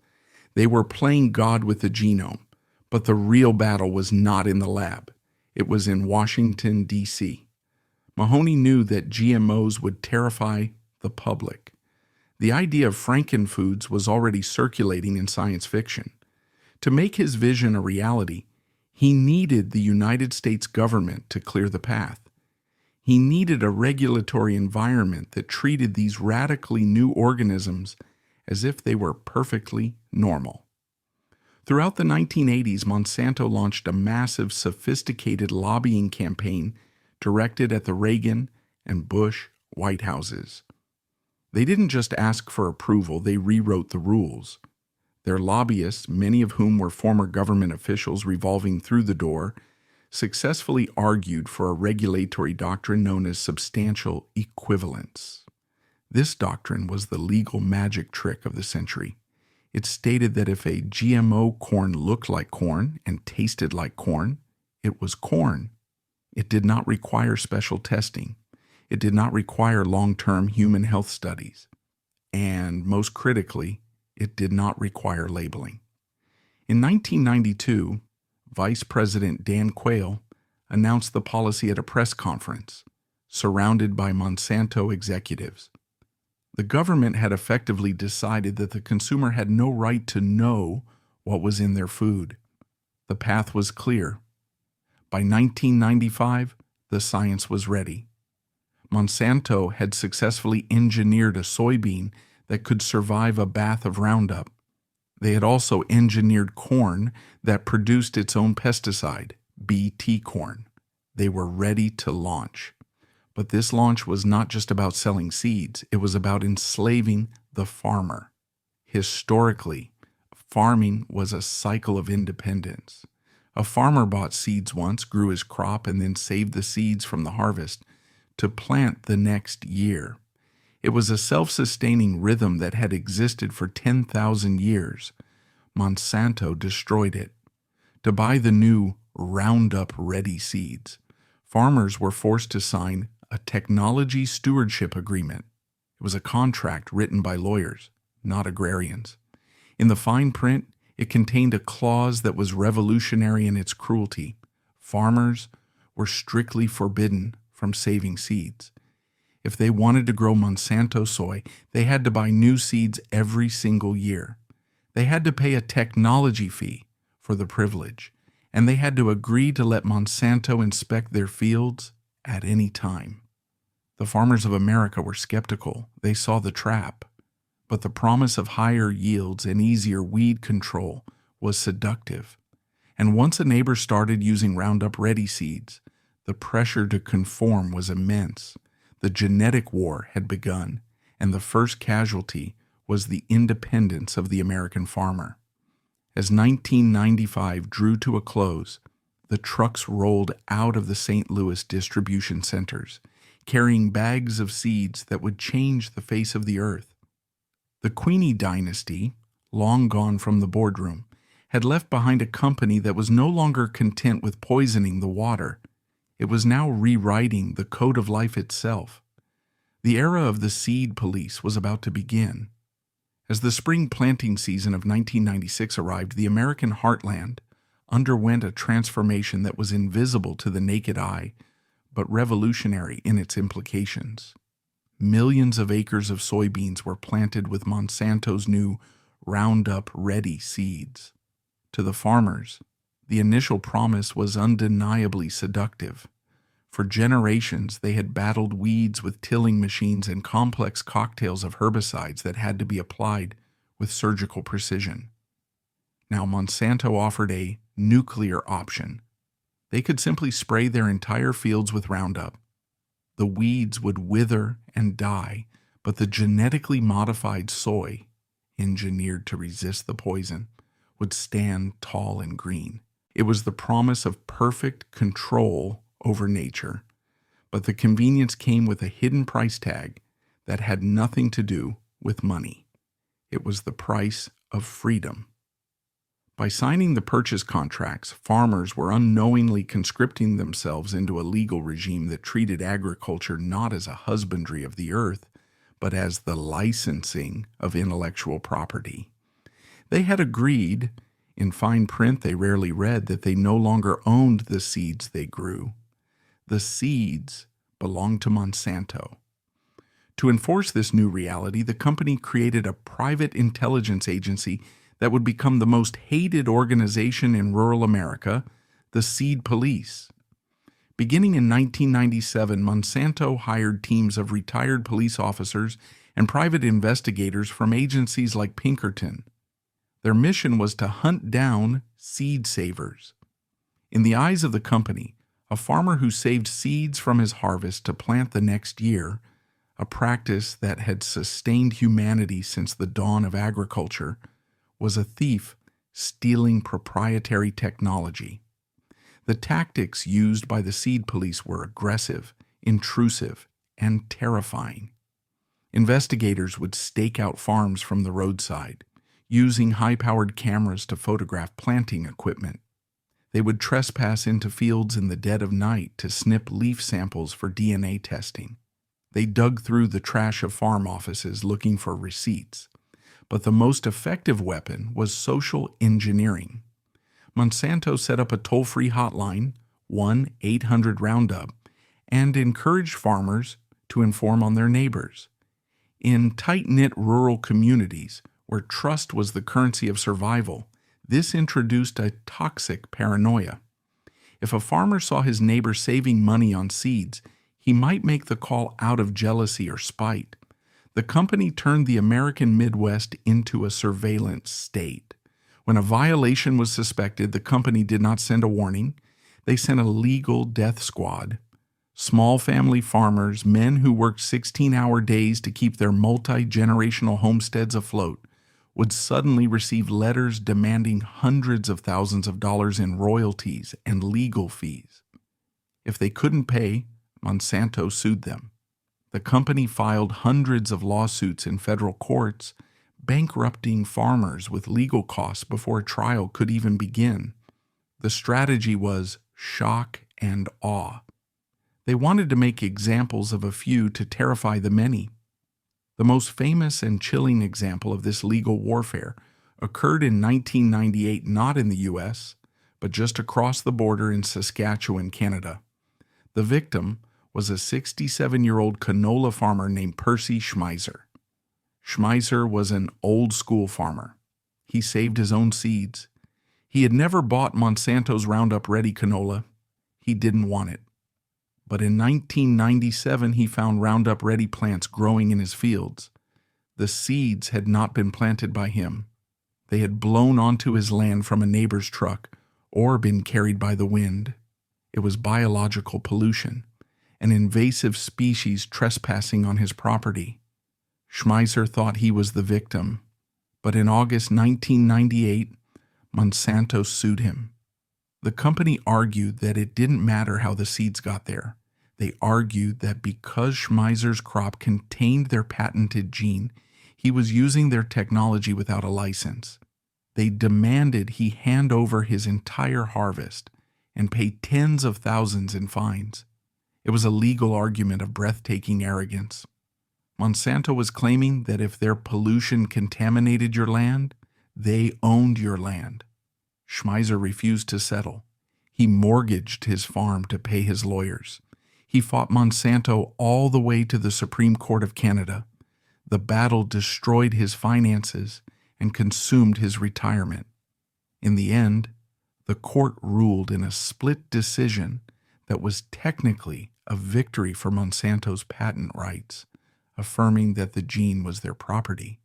They were playing God with the genome, but the real battle was not in the lab. It was in Washington, D.C. Mahoney knew that GMOs would terrify the public. The idea of frankenfoods was already circulating in science fiction. To make his vision a reality, he needed the United States government to clear the path. He needed a regulatory environment that treated these radically new organisms as if they were perfectly normal. Throughout the 1980s, Monsanto launched a massive, sophisticated lobbying campaign directed at the Reagan and Bush White Houses. They didn't just ask for approval, they rewrote the rules. Their lobbyists, many of whom were former government officials revolving through the door, successfully argued for a regulatory doctrine known as substantial equivalence. This doctrine was the legal magic trick of the century. It stated that if a GMO corn looked like corn and tasted like corn, it was corn. It did not require special testing. It did not require long-term human health studies. And most critically, it did not require labeling. In 1992, Vice President Dan Quayle announced the policy at a press conference, surrounded by Monsanto executives. The government had effectively decided that the consumer had no right to know what was in their food. The path was clear. By 1995, the science was ready. Monsanto had successfully engineered a soybean that could survive a bath of Roundup. They had also engineered corn that produced its own pesticide, Bt corn. They were ready to launch. But this launch was not just about selling seeds, it was about enslaving the farmer. Historically, farming was a cycle of independence. A farmer bought seeds once, grew his crop, and then saved the seeds from the harvest to plant the next year. It was a self-sustaining rhythm that had existed for 10,000 years. Monsanto destroyed it. To buy the new Roundup ready seeds, farmers were forced to sign a technology stewardship agreement. It was a contract written by lawyers, not agrarians. In the fine print, it contained a clause that was revolutionary in its cruelty. Farmers were strictly forbidden from saving seeds. If they wanted to grow Monsanto soy, they had to buy new seeds every single year. They had to pay a technology fee for the privilege, and they had to agree to let Monsanto inspect their fields at any time. The farmers of America were skeptical. They saw the trap. But the promise of higher yields and easier weed control was seductive. And once a neighbor started using Roundup Ready seeds, the pressure to conform was immense. The genetic war had begun, and the first casualty was the independence of the American farmer. As 1995 drew to a close, the trucks rolled out of the St. Louis distribution centers, carrying bags of seeds that would change the face of the earth. The Queeny Dynasty, long gone from the boardroom, had left behind a company that was no longer content with poisoning the water. It was now rewriting the code of life itself. The era of the seed police was about to begin. As the spring planting season of 1996 arrived, the American heartland underwent a transformation that was invisible to the naked eye, but revolutionary in its implications. Millions of acres of soybeans were planted with Monsanto's new Roundup Ready seeds. To the farmers, the initial promise was undeniably seductive. For generations, they had battled weeds with tilling machines and complex cocktails of herbicides that had to be applied with surgical precision. Now Monsanto offered a nuclear option. They could simply spray their entire fields with Roundup. The weeds would wither and die, but the genetically modified soy, engineered to resist the poison, would stand tall and green. It was the promise of perfect control over nature, but the convenience came with a hidden price tag that had nothing to do with money. It was the price of freedom. By signing the purchase contracts, farmers were unknowingly conscripting themselves into a legal regime that treated agriculture not as a husbandry of the earth, but as the licensing of intellectual property. They had agreed, in fine print they rarely read, that they no longer owned the seeds they grew. The seeds belonged to Monsanto. To enforce this new reality, the company created a private intelligence agency that would become the most hated organization in rural America, the Seed Police. Beginning in 1997, Monsanto hired teams of retired police officers and private investigators from agencies like Pinkerton. Their mission was to hunt down seed savers. In the eyes of the company, a farmer who saved seeds from his harvest to plant the next year, a practice that had sustained humanity since the dawn of agriculture, was a thief stealing proprietary technology. The tactics used by the seed police were aggressive, intrusive, and terrifying. Investigators would stake out farms from the roadside, using high-powered cameras to photograph planting equipment. They would trespass into fields in the dead of night to snip leaf samples for DNA testing. They dug through the trash of farm offices looking for receipts. But the most effective weapon was social engineering. Monsanto set up a toll-free hotline, 1-800-ROUNDUP, and encouraged farmers to inform on their neighbors. In tight-knit rural communities, where trust was the currency of survival, this introduced a toxic paranoia. If a farmer saw his neighbor saving money on seeds, he might make the call out of jealousy or spite. The company turned the American Midwest into a surveillance state. When a violation was suspected, the company did not send a warning. They sent a legal death squad. Small family farmers, men who worked 16-hour days to keep their multi-generational homesteads afloat, would suddenly receive letters demanding hundreds of thousands of dollars in royalties and legal fees. If they couldn't pay, Monsanto sued them. The company filed hundreds of lawsuits in federal courts, bankrupting farmers with legal costs before a trial could even begin. The strategy was shock and awe. They wanted to make examples of a few to terrify the many. The most famous and chilling example of this legal warfare occurred in 1998, not in the U.S., but just across the border in Saskatchewan, Canada. The victim was a 67-year-old canola farmer named Percy Schmeiser. Schmeiser was an old-school farmer. He saved his own seeds. He had never bought Monsanto's Roundup Ready canola. He didn't want it. But in 1997, he found Roundup Ready plants growing in his fields. The seeds had not been planted by him. They had blown onto his land from a neighbor's truck or been carried by the wind. It was biological pollution, an invasive species trespassing on his property. Schmeiser thought he was the victim, but in August 1998, Monsanto sued him. The company argued that it didn't matter how the seeds got there. They argued that because Schmeiser's crop contained their patented gene, he was using their technology without a license. They demanded he hand over his entire harvest and pay tens of thousands in fines. It was a legal argument of breathtaking arrogance. Monsanto was claiming that if their pollution contaminated your land, they owned your land. Schmeiser refused to settle. He mortgaged his farm to pay his lawyers. He fought Monsanto all the way to the Supreme Court of Canada. The battle destroyed his finances and consumed his retirement. In the end, the court ruled in a split decision that was technically a victory for Monsanto's patent rights, affirming that the gene was their property,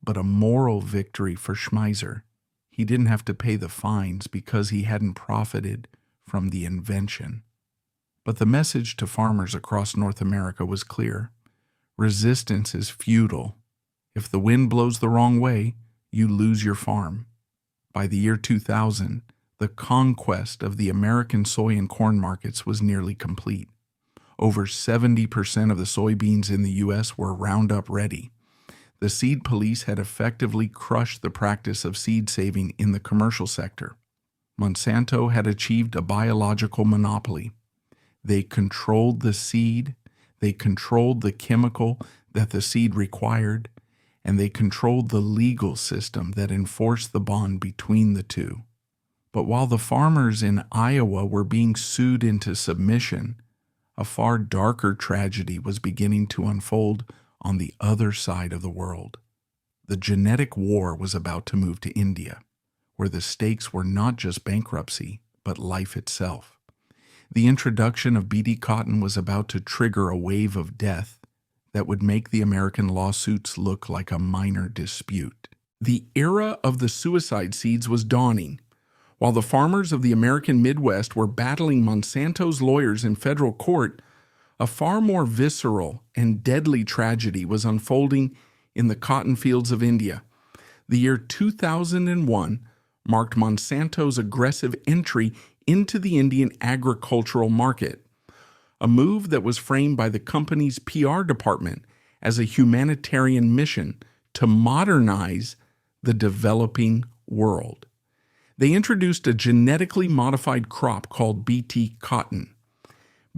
but a moral victory for Schmeiser. He didn't have to pay the fines because he hadn't profited from the invention. But the message to farmers across North America was clear. Resistance is futile. If the wind blows the wrong way, you lose your farm. By the year 2000, the conquest of the American soy and corn markets was nearly complete. Over 70% of the soybeans in the U.S. were Roundup Ready. The seed police had effectively crushed the practice of seed saving in the commercial sector. Monsanto had achieved a biological monopoly. They controlled the seed, they controlled the chemical that the seed required, and they controlled the legal system that enforced the bond between the two. But while the farmers in Iowa were being sued into submission, a far darker tragedy was beginning to unfold on the other side of the world. The genetic war was about to move to India, where the stakes were not just bankruptcy, but life itself. The introduction of BT cotton was about to trigger a wave of death that would make the American lawsuits look like a minor dispute. The era of the suicide seeds was dawning. While the farmers of the American Midwest were battling Monsanto's lawyers in federal court, a far more visceral and deadly tragedy was unfolding in the cotton fields of India. The year 2001 marked Monsanto's aggressive entry into the Indian agricultural market, a move that was framed by the company's PR department as a humanitarian mission to modernize the developing world. They introduced a genetically modified crop called BT cotton.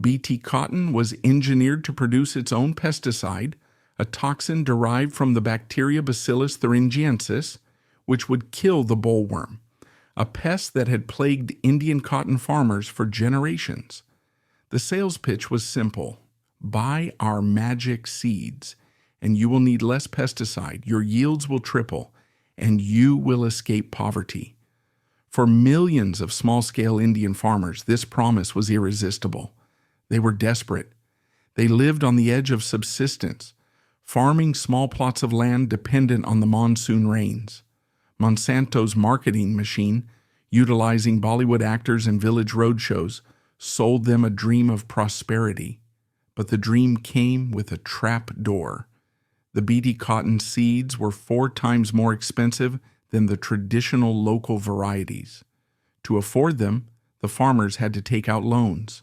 BT cotton was engineered to produce its own pesticide, a toxin derived from the bacteria Bacillus thuringiensis, which would kill the bollworm, a pest that had plagued Indian cotton farmers for generations. The sales pitch was simple. Buy our magic seeds, and you will need less pesticide, your yields will triple, and you will escape poverty. For millions of small-scale Indian farmers, this promise was irresistible. They were desperate. They lived on the edge of subsistence, farming small plots of land dependent on the monsoon rains. Monsanto's marketing machine, utilizing Bollywood actors and village roadshows, sold them a dream of prosperity. But the dream came with a trap door. The BT cotton seeds were 4 times more expensive than the traditional local varieties. To afford them, the farmers had to take out loans.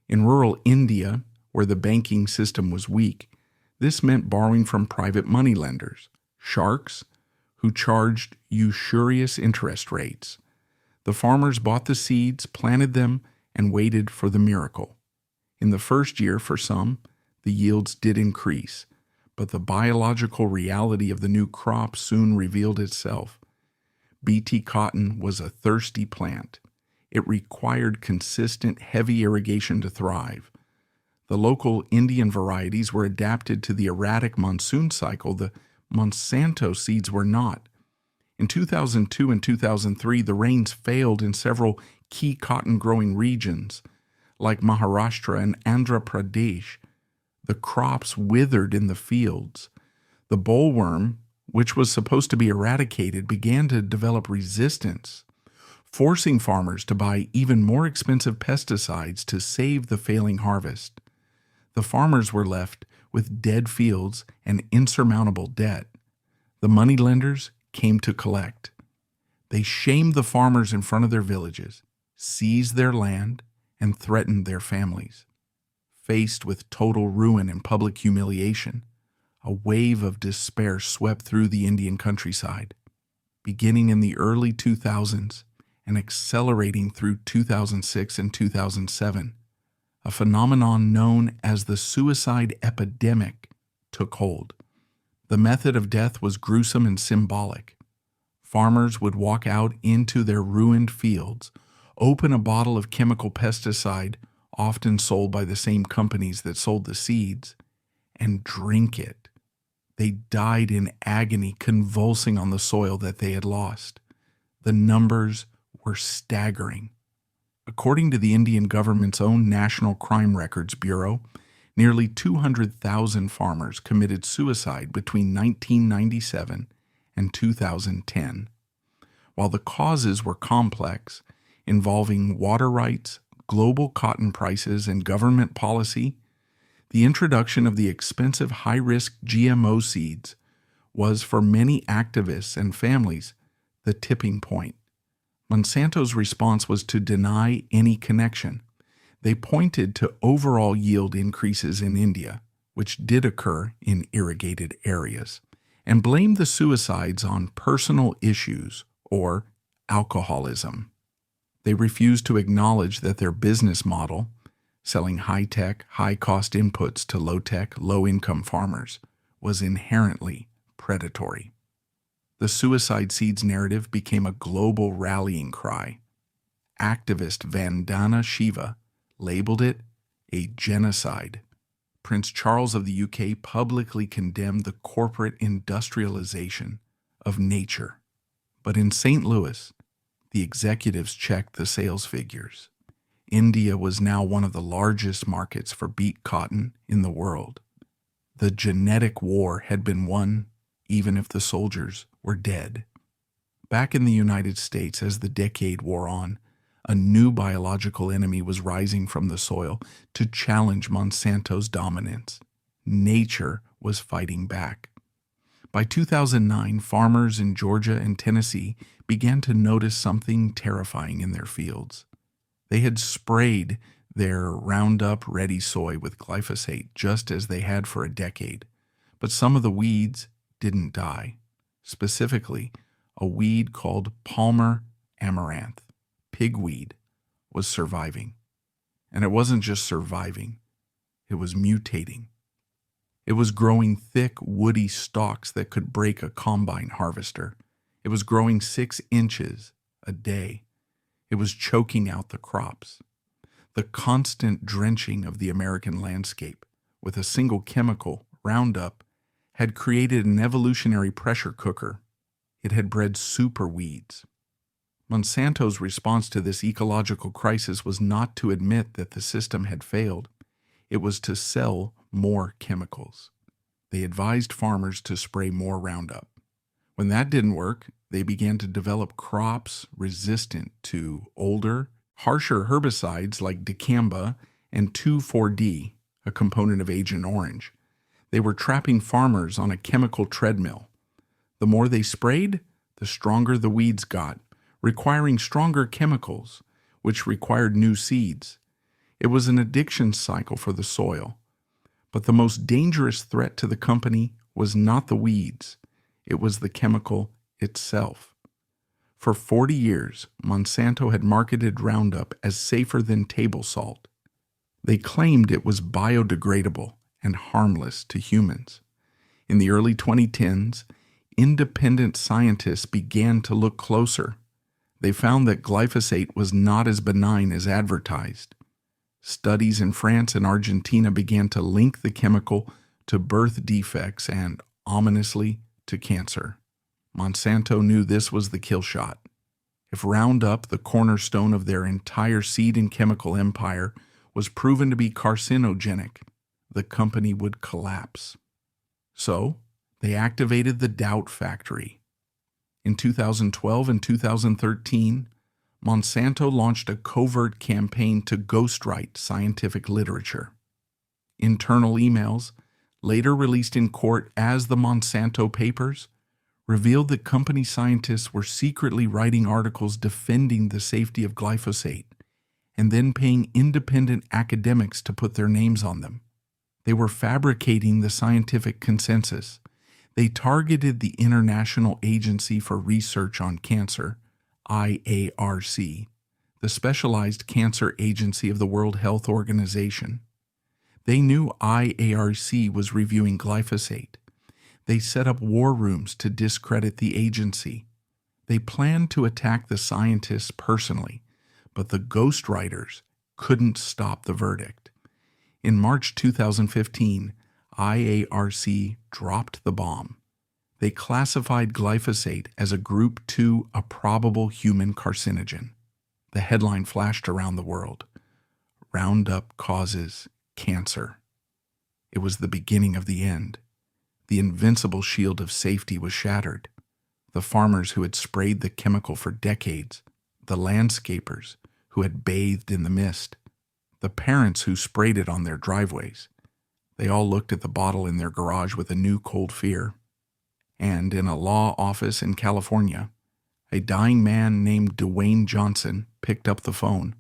In rural India, where the banking system was weak, this meant borrowing from private money lenders, sharks, who charged usurious interest rates. The farmers bought the seeds, planted them, and waited for the miracle. In the first year, for some, the yields did increase, but the biological reality of the new crop soon revealed itself. Bt cotton was a thirsty plant. It required consistent, heavy irrigation to thrive. The local Indian varieties were adapted to the erratic monsoon cycle. The Monsanto seeds were not. In 2002 and 2003, the rains failed in several key cotton-growing regions, like Maharashtra and Andhra Pradesh. The crops withered in the fields. The bollworm, which was supposed to be eradicated, began to develop resistance, forcing farmers to buy even more expensive pesticides to save the failing harvest. The farmers were left with dead fields and insurmountable debt. The moneylenders came to collect. They shamed the farmers in front of their villages, seized their land, and threatened their families. Faced with total ruin and public humiliation, a wave of despair swept through the Indian countryside. Beginning in the early 2000s and accelerating through 2006 and 2007, a phenomenon known as the suicide epidemic took hold. The method of death was gruesome and symbolic. Farmers would walk out into their ruined fields, open a bottle of chemical pesticide, often sold by the same companies that sold the seeds, and drink it. They died in agony, convulsing on the soil that they had lost. The numbers were staggering. According to the Indian government's own National Crime Records Bureau, nearly 200,000 farmers committed suicide between 1997 and 2010. While the causes were complex, involving water rights, global cotton prices, and government policy, the introduction of the expensive high-risk GMO seeds was, for many activists and families, the tipping point. Monsanto's response was to deny any connection. They pointed to overall yield increases in India, which did occur in irrigated areas, and blamed the suicides on personal issues or alcoholism. They refused to acknowledge that their business model, selling high-tech, high-cost inputs to low-tech, low-income farmers, was inherently predatory. The suicide seeds narrative became a global rallying cry. Activist Vandana Shiva labeled it a genocide. Prince Charles of the UK publicly condemned the corporate industrialization of nature. But in St. Louis, the executives checked the sales figures. India was now one of the largest markets for beet cotton in the world. The genetic war had been won, even if the soldiers were dead. Back in the United States, as the decade wore on, a new biological enemy was rising from the soil to challenge Monsanto's dominance. Nature was fighting back. By 2009, farmers in Georgia and Tennessee began to notice something terrifying in their fields. They had sprayed their Roundup ready soy with glyphosate just as they had for a decade, but some of the weeds didn't die. Specifically, a weed called Palmer amaranth, pigweed, was surviving. And it wasn't just surviving, it was mutating. It was growing thick, woody stalks that could break a combine harvester. It was growing 6 inches a day. It was choking out the crops. The constant drenching of the American landscape with a single chemical, Roundup, had created an evolutionary pressure cooker. It had bred super weeds. Monsanto's response to this ecological crisis was not to admit that the system had failed. It was to sell more chemicals. They advised farmers to spray more Roundup. When that didn't work, they began to develop crops resistant to older, harsher herbicides like dicamba and 2,4-D, a component of Agent Orange. They were trapping farmers on a chemical treadmill. The more they sprayed, the stronger the weeds got, requiring stronger chemicals, which required new seeds. It was an addiction cycle for the soil. But the most dangerous threat to the company was not the weeds. It was the chemical itself. For 40 years, Monsanto had marketed Roundup as safer than table salt. They claimed it was biodegradable and harmless to humans. In the early 2010s, independent scientists began to look closer. They found that glyphosate was not as benign as advertised. Studies in France and Argentina began to link the chemical to birth defects and, ominously, to cancer. Monsanto knew this was the kill shot. If Roundup, the cornerstone of their entire seed and chemical empire, was proven to be carcinogenic, the company would collapse. So, they activated the doubt factory. In 2012 and 2013, Monsanto launched a covert campaign to ghostwrite scientific literature. Internal emails, later released in court as the Monsanto Papers, revealed that company scientists were secretly writing articles defending the safety of glyphosate and then paying independent academics to put their names on them. They were fabricating the scientific consensus. They targeted the International Agency for Research on Cancer, IARC, the specialized cancer agency of the World Health Organization. They knew IARC was reviewing glyphosate. They set up war rooms to discredit the agency. They planned to attack the scientists personally, but the ghostwriters couldn't stop the verdict. In March 2015, IARC dropped the bomb. They classified glyphosate as a Group 2, a probable human carcinogen. The headline flashed around the world: Roundup causes cancer. It was the beginning of the end. The invincible shield of safety was shattered. The farmers who had sprayed the chemical for decades, the landscapers who had bathed in the mist, the parents who sprayed it on their driveways, they all looked at the bottle in their garage with a new cold fear. And in a law office in California, a dying man named Dwayne Johnson picked up the phone.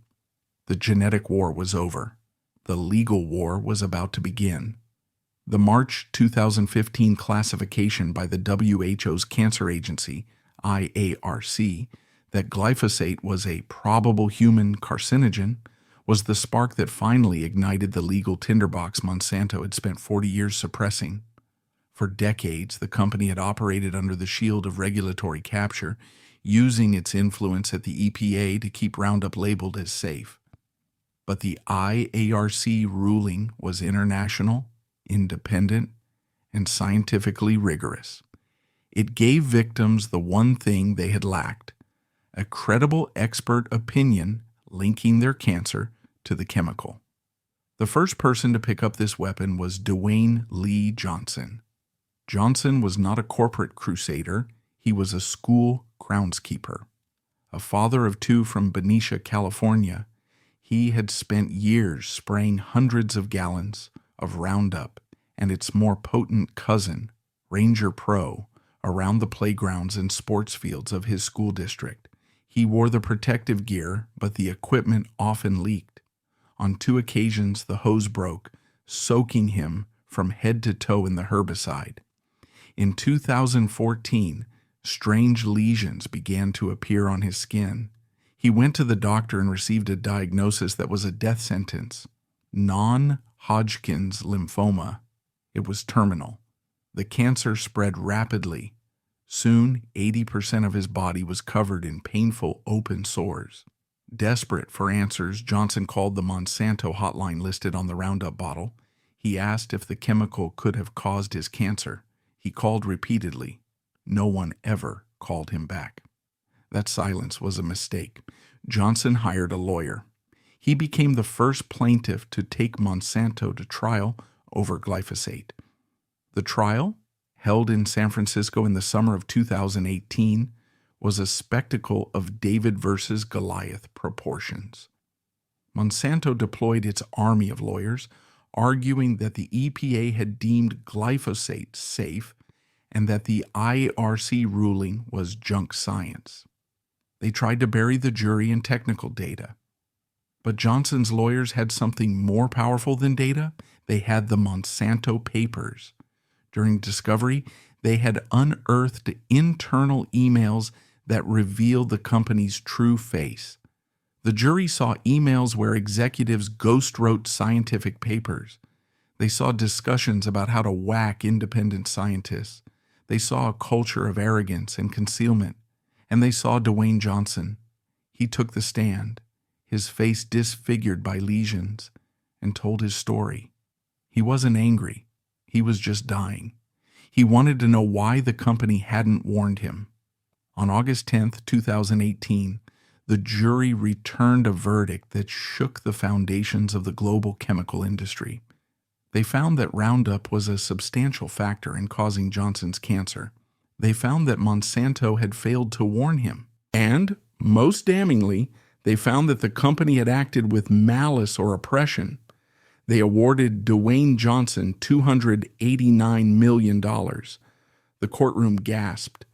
The genetic war was over. The legal war was about to begin. The March 2015 classification by the WHO's cancer agency, IARC, that glyphosate was a probable human carcinogen was the spark that finally ignited the legal tinderbox Monsanto had spent 40 years suppressing. For decades, the company had operated under the shield of regulatory capture, using its influence at the EPA to keep Roundup labeled as safe. But the IARC ruling was international, independent, and scientifically rigorous. It gave victims the one thing they had lacked: a credible expert opinion linking their cancer to the chemical. The first person to pick up this weapon was Dwayne Lee Johnson. Johnson was not a corporate crusader, he was a school groundskeeper. A father of two from Benicia, California, he had spent years spraying hundreds of gallons of Roundup and its more potent cousin, Ranger Pro, around the playgrounds and sports fields of his school district. He wore the protective gear, but the equipment often leaked. On 2 occasions, the hose broke, soaking him from head to toe in the herbicide. In 2014, strange lesions began to appear on his skin. He went to the doctor and received a diagnosis that was a death sentence: non-Hodgkin's lymphoma. It was terminal. The cancer spread rapidly. Soon, 80% of his body was covered in painful open sores. Desperate for answers, Johnson called the Monsanto hotline listed on the Roundup bottle. He asked if the chemical could have caused his cancer. He called repeatedly. No one ever called him back. That silence was a mistake. Johnson hired a lawyer. He became the first plaintiff to take Monsanto to trial over glyphosate. The trial, held in San Francisco in the summer of 2018, was a spectacle of David versus Goliath proportions. Monsanto deployed its army of lawyers, arguing that the EPA had deemed glyphosate safe and that the IARC ruling was junk science. They tried to bury the jury in technical data. But Johnson's lawyers had something more powerful than data. They had the Monsanto Papers. During discovery, they had unearthed internal emails that revealed the company's true face. The jury saw emails where executives ghost-wrote scientific papers. They saw discussions about how to whack independent scientists. They saw a culture of arrogance and concealment. And they saw Dwayne Johnson. He took the stand, his face disfigured by lesions, and told his story. He wasn't angry. He was just dying. He wanted to know why the company hadn't warned him. On August 10th, 2018, the jury returned a verdict that shook the foundations of the global chemical industry. They found that Roundup was a substantial factor in causing Johnson's cancer. They found that Monsanto had failed to warn him. And, most damningly, they found that the company had acted with malice or oppression. They awarded Dwayne Johnson $289 million. The courtroom gasped.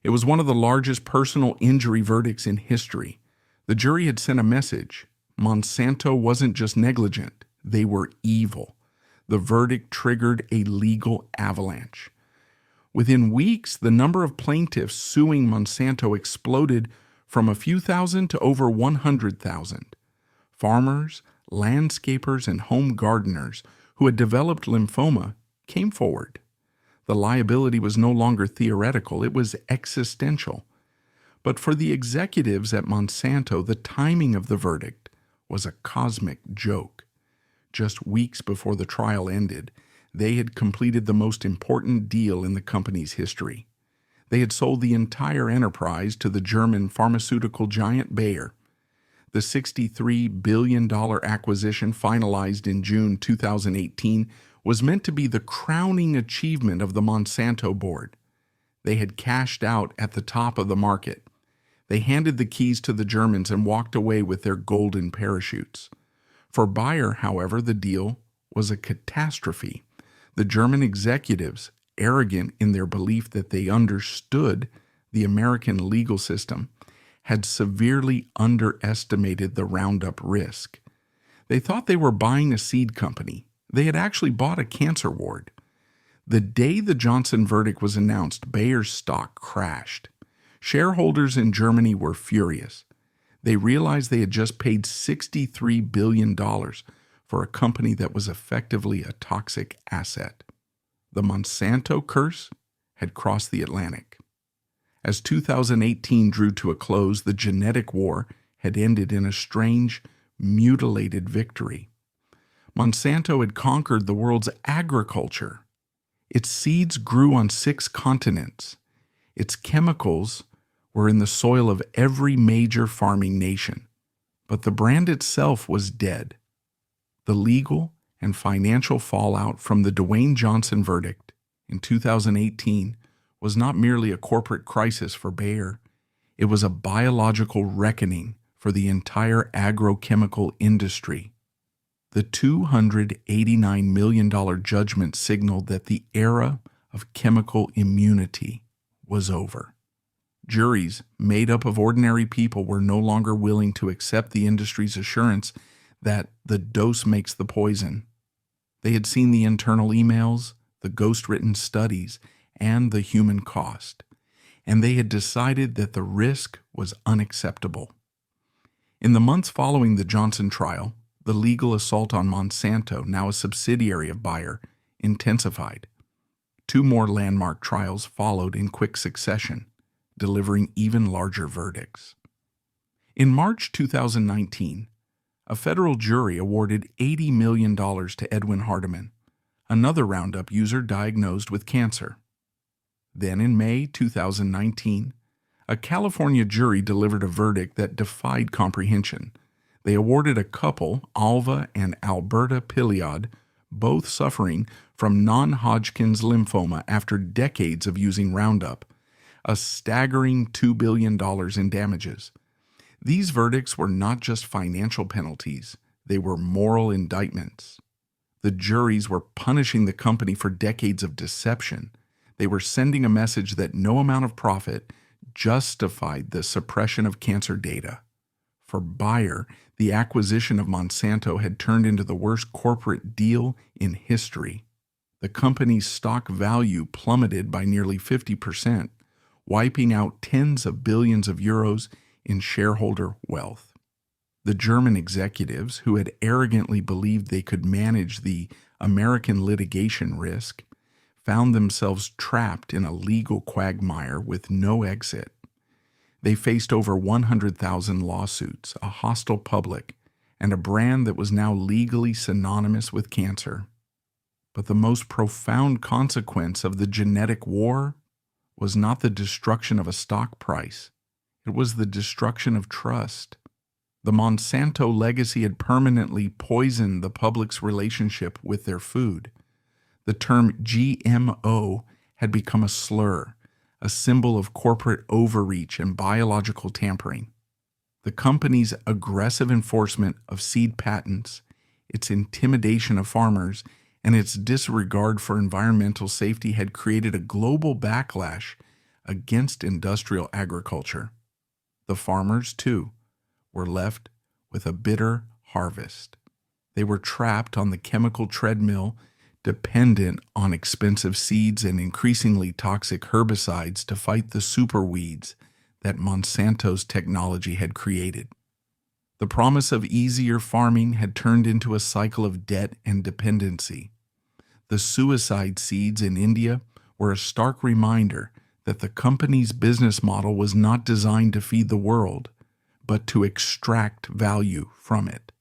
It was one of the largest personal injury verdicts in history. The jury had sent a message. Monsanto wasn't just negligent, they were evil. The verdict triggered a legal avalanche. Within weeks, the number of plaintiffs suing Monsanto exploded from a few thousand to over 100,000. Farmers, landscapers, and home gardeners who had developed lymphoma came forward. The liability was no longer theoretical, it was existential. But for the executives at Monsanto, the timing of the verdict was a cosmic joke. Just weeks before the trial ended, they had completed the most important deal in the company's history. They had sold the entire enterprise to the German pharmaceutical giant Bayer. The $63 billion acquisition finalized in June 2018 was meant to be the crowning achievement of the Monsanto board. They had cashed out at the top of the market. They handed the keys to the Germans and walked away with their golden parachutes. For Bayer, however, the deal was a catastrophe. The German executives, arrogant in their belief that they understood the American legal system, had severely underestimated the Roundup risk. They thought they were buying a seed company. They had actually bought a cancer ward. The day the Johnson verdict was announced, Bayer's stock crashed. Shareholders in Germany were furious. They realized they had just paid $63 billion for a company that was effectively a toxic asset. The Monsanto Curse had crossed the Atlantic. As 2018 drew to a close, the genetic war had ended in a strange, mutilated victory. Monsanto had conquered the world's agriculture. Its seeds grew on 6 continents. Its chemicals were in the soil of every major farming nation. But the brand itself was dead. The legal and financial fallout from the Dwayne Johnson verdict in 2018 was not merely a corporate crisis for Bayer. It was a biological reckoning for the entire agrochemical industry. The $289 million judgment signaled that the era of chemical immunity was over. Juries, made up of ordinary people, were no longer willing to accept the industry's assurance that the dose makes the poison. They had seen the internal emails, the ghost-written studies, and the human cost, and they had decided that the risk was unacceptable. In the months following the Johnson trial, the legal assault on Monsanto, now a subsidiary of Bayer, intensified. 2 more landmark trials followed in quick succession, delivering even larger verdicts. In March 2019, a federal jury awarded $80 million to Edwin Hardeman, another Roundup user diagnosed with cancer. Then in May 2019, a California jury delivered a verdict that defied comprehension. They awarded a couple, Alva and Alberta Piliad, both suffering from non-Hodgkin's lymphoma after decades of using Roundup, a staggering $2 billion in damages. These verdicts were not just financial penalties, they were moral indictments. The juries were punishing the company for decades of deception. They were sending a message that no amount of profit justified the suppression of cancer data. For Bayer, the acquisition of Monsanto had turned into the worst corporate deal in history. The company's stock value plummeted by nearly 50%, wiping out tens of billions of euros in shareholder wealth. The German executives, who had arrogantly believed they could manage the American litigation risk, found themselves trapped in a legal quagmire with no exit. They faced over 100,000 lawsuits, a hostile public, and a brand that was now legally synonymous with cancer. But the most profound consequence of the genetic war was not the destruction of a stock price. It was the destruction of trust. The Monsanto legacy had permanently poisoned the public's relationship with their food. The term GMO had become a slur, a symbol of corporate overreach and biological tampering. The company's aggressive enforcement of seed patents, its intimidation of farmers, and its disregard for environmental safety had created a global backlash against industrial agriculture. The farmers, too, were left with a bitter harvest. They were trapped on the chemical treadmill, dependent on expensive seeds and increasingly toxic herbicides to fight the superweeds that Monsanto's technology had created. The promise of easier farming had turned into a cycle of debt and dependency. The suicide seeds in India were a stark reminder that the company's business model was not designed to feed the world, but to extract value from it.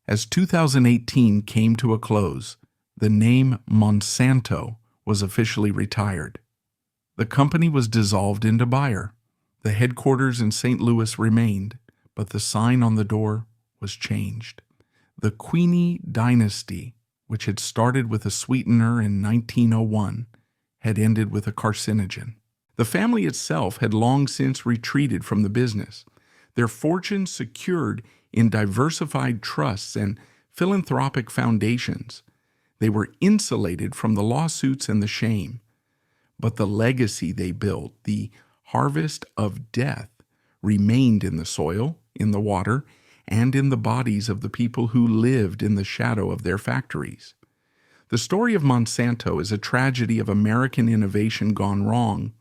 As 2018 came to a close, the name Monsanto was officially retired. The company was dissolved into Bayer. The headquarters in St. Louis remained, but the sign on the door was changed. The Queeny Dynasty, which had started with a sweetener in 1901, had ended with a carcinogen. The family itself had long since retreated from the business, their fortunes secured in diversified trusts and philanthropic foundations. They were insulated from the lawsuits and the shame. But the legacy they built, the harvest of death, remained in the soil, in the water, and in the bodies of the people who lived in the shadow of their factories. The story of Monsanto is a tragedy of American innovation gone wrong.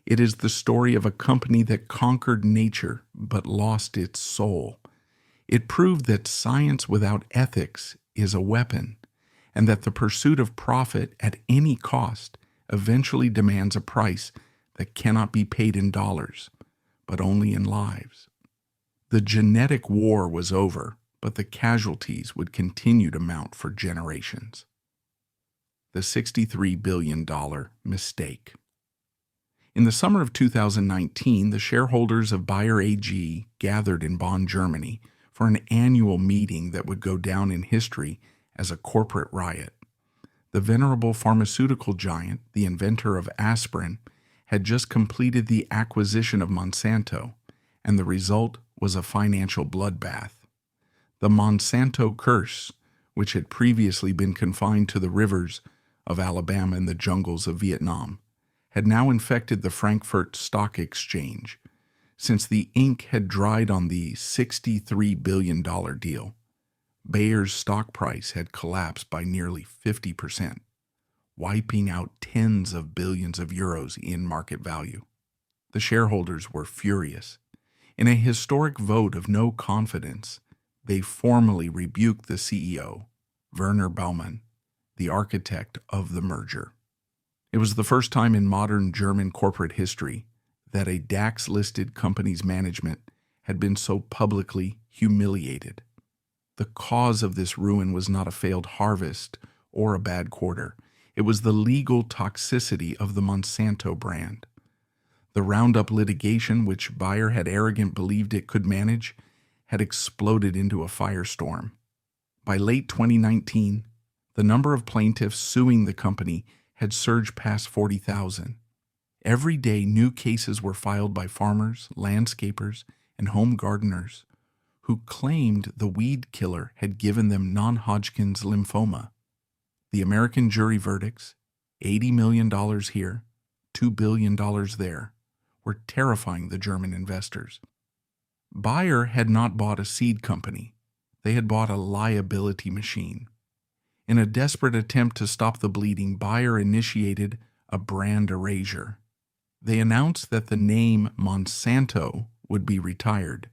It is the story of a company that conquered nature but lost its soul. It proved that science without ethics is a weapon, and that the pursuit of profit at any cost eventually demands a price that cannot be paid in dollars, but only in lives. The genetic war was over, but the casualties would continue to mount for generations. The $63 billion mistake. In the summer of 2019, the shareholders of Bayer AG gathered in Bonn, Germany, for an annual meeting that would go down in history as a corporate riot. The venerable pharmaceutical giant, the inventor of aspirin, had just completed the acquisition of Monsanto, and the result was a financial bloodbath. The Monsanto Curse, which had previously been confined to the rivers of Alabama and the jungles of Vietnam, had now infected the Frankfurt Stock Exchange, since the ink had dried on the $63 billion deal. Bayer's stock price had collapsed by nearly 50%, wiping out tens of billions of euros in market value. The shareholders were furious. In a historic vote of no confidence, they formally rebuked the CEO, Werner Baumann, the architect of the merger. It was the first time in modern German corporate history that a DAX-listed company's management had been so publicly humiliated. The cause of this ruin was not a failed harvest or a bad quarter. It was the legal toxicity of the Monsanto brand. The Roundup litigation, which Bayer had arrogantly believed it could manage, had exploded into a firestorm. By late 2019, the number of plaintiffs suing the company had surged past 40,000. Every day, new cases were filed by farmers, landscapers, and home gardeners who claimed the weed killer had given them non-Hodgkin's lymphoma. The American jury verdicts, $80 million here, $2 billion there, were terrifying the German investors. Bayer had not bought a seed company. They had bought a liability machine. In a desperate attempt to stop the bleeding, Bayer initiated a brand erasure. They announced that the name Monsanto would be retired.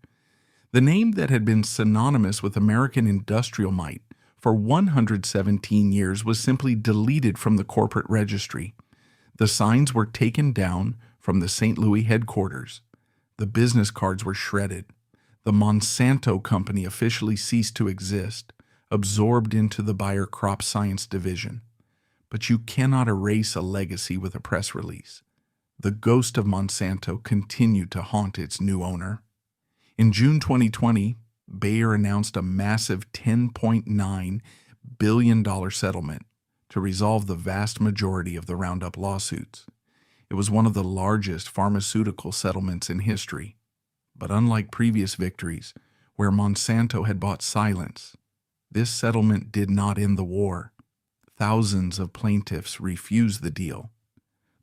The name that had been synonymous with American industrial might for 117 years was simply deleted from the corporate registry. The signs were taken down from the St. Louis headquarters. The business cards were shredded. The Monsanto company officially ceased to exist, absorbed into the Bayer Crop Science Division. But you cannot erase a legacy with a press release. The ghost of Monsanto continued to haunt its new owner. In June 2020, Bayer announced a massive $10.9 billion settlement to resolve the vast majority of the Roundup lawsuits. It was one of the largest pharmaceutical settlements in history. But unlike previous victories, where Monsanto had bought silence, this settlement did not end the war. Thousands of plaintiffs refused the deal.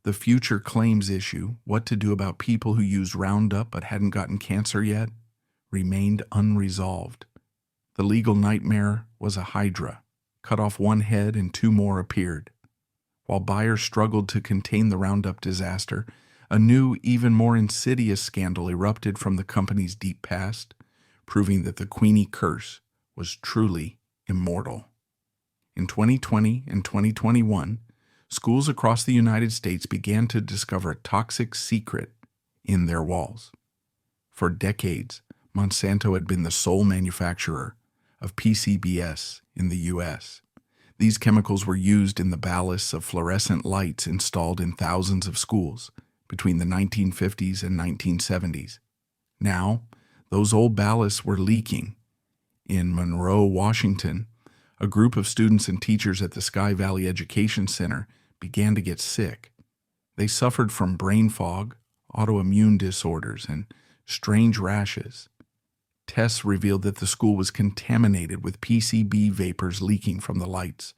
The future claims issue, what to do about people who used Roundup but hadn't gotten cancer yet, remained unresolved. The legal nightmare was a hydra. Cut off one head and two more appeared. While Bayer struggled to contain the Roundup disaster, a new, even more insidious scandal erupted from the company's deep past, proving that the Queeny Curse was truly immortal. In 2020 and 2021, schools across the United States began to discover a toxic secret in their walls. For decades, Monsanto had been the sole manufacturer of PCBs in the U.S. These chemicals were used in the ballasts of fluorescent lights installed in thousands of schools between the 1950s and 1970s. Now, those old ballasts were leaking. In Monroe, Washington, a group of students and teachers at the Sky Valley Education Center began to get sick. They suffered from brain fog, autoimmune disorders, and strange rashes. Tests revealed that the school was contaminated with PCB vapors leaking from the lights.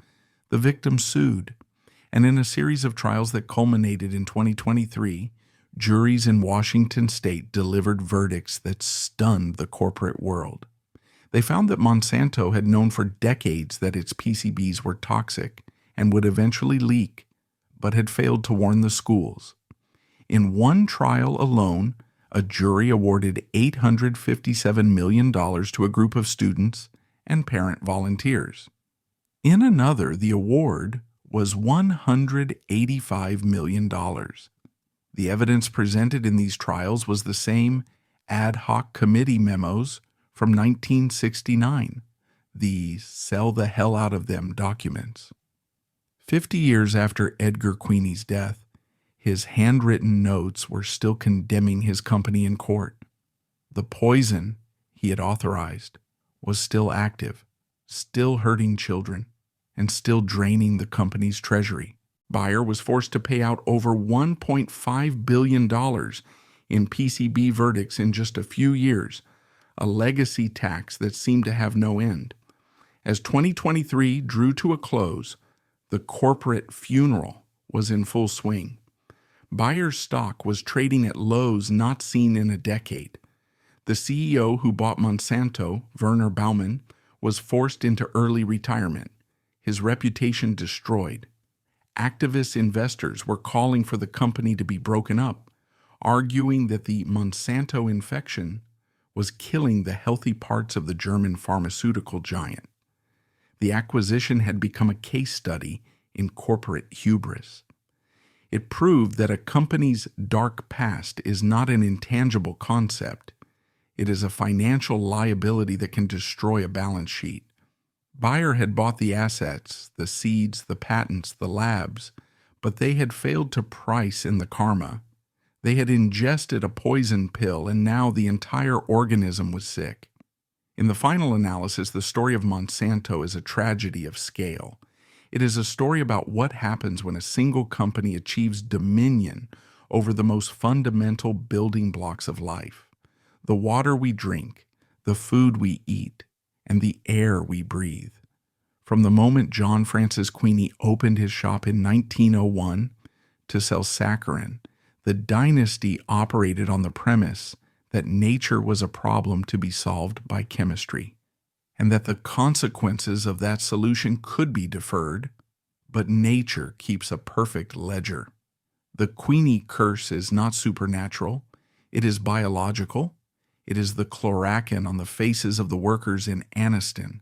The victims sued, and in a series of trials that culminated in 2023, juries in Washington state delivered verdicts that stunned the corporate world. They found that Monsanto had known for decades that its PCBs were toxic and would eventually leak, but had failed to warn the schools. In one trial alone, a jury awarded $857 million to a group of students and parent volunteers. In another, the award was $185 million. The evidence presented in these trials was the same ad hoc committee memos from 1969, the sell the hell out of them documents. 50 years after Edgar Queeny's death, his handwritten notes were still condemning his company in court. The poison he had authorized was still active, still hurting children, and still draining the company's treasury. Bayer was forced to pay out over $1.5 billion in PCB verdicts in just a few years, a legacy tax that seemed to have no end. As 2023 drew to a close, the corporate funeral was in full swing. Bayer's stock was trading at lows not seen in a decade. The CEO who bought Monsanto, Werner Baumann, was forced into early retirement, his reputation destroyed. Activist investors were calling for the company to be broken up, arguing that the Monsanto infection was killing the healthy parts of the German pharmaceutical giant. The acquisition had become a case study in corporate hubris. It proved that a company's dark past is not an intangible concept. It is a financial liability that can destroy a balance sheet. Bayer had bought the assets, the seeds, the patents, the labs, but they had failed to price in the karma. They had ingested a poison pill, and now the entire organism was sick. In the final analysis, the story of Monsanto is a tragedy of scale. It is a story about what happens when a single company achieves dominion over the most fundamental building blocks of life: the water we drink, the food we eat, and the air we breathe. From the moment John Francis Queeny opened his shop in 1901 to sell saccharin, the dynasty operated on the premise that nature was a problem to be solved by chemistry, and that the consequences of that solution could be deferred, but nature keeps a perfect ledger. The Queeny Curse is not supernatural, it is biological. It is the chloracin on the faces of the workers in Anniston.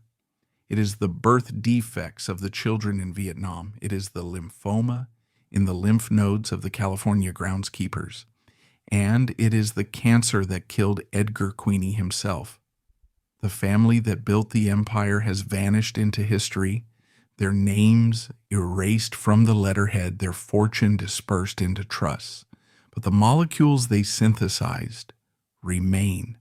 It is the birth defects of the children in Vietnam. It is the lymphoma in the lymph nodes of the California groundskeepers. And it is the cancer that killed Edgar Queeny himself. The family that built the empire has vanished into history, their names erased from the letterhead, their fortune dispersed into trusts. But the molecules they synthesized remain.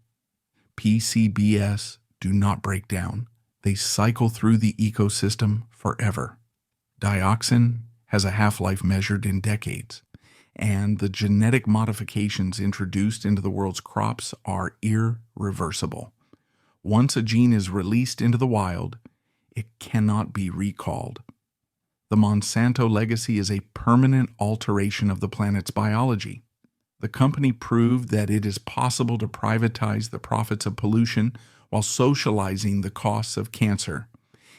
PCBs do not break down. They cycle through the ecosystem forever. Dioxin has a half-life measured in decades, and the genetic modifications introduced into the world's crops are irreversible. Once a gene is released into the wild, it cannot be recalled. The Monsanto legacy is a permanent alteration of the planet's biology. The company proved that it is possible to privatize the profits of pollution while socializing the costs of cancer.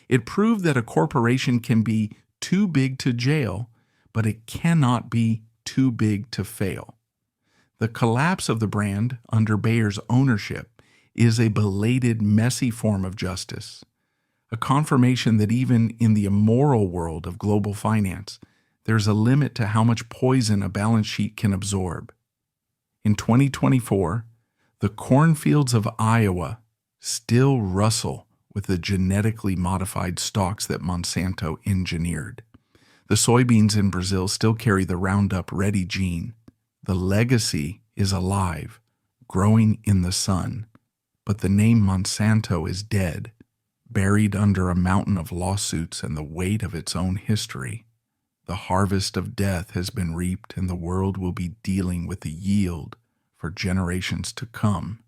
It proved that a corporation can be too big to jail, but it cannot be too big to fail. The collapse of the brand under Bayer's ownership is a belated, messy form of justice, a confirmation that even in the immoral world of global finance, there's a limit to how much poison a balance sheet can absorb. In 2024, the cornfields of Iowa still rustle with the genetically modified stalks that Monsanto engineered. The soybeans in Brazil still carry the Roundup Ready gene. The legacy is alive, growing in the sun. But the name Monsanto is dead, buried under a mountain of lawsuits and the weight of its own history. The harvest of death has been reaped, and the world will be dealing with the yield for generations to come.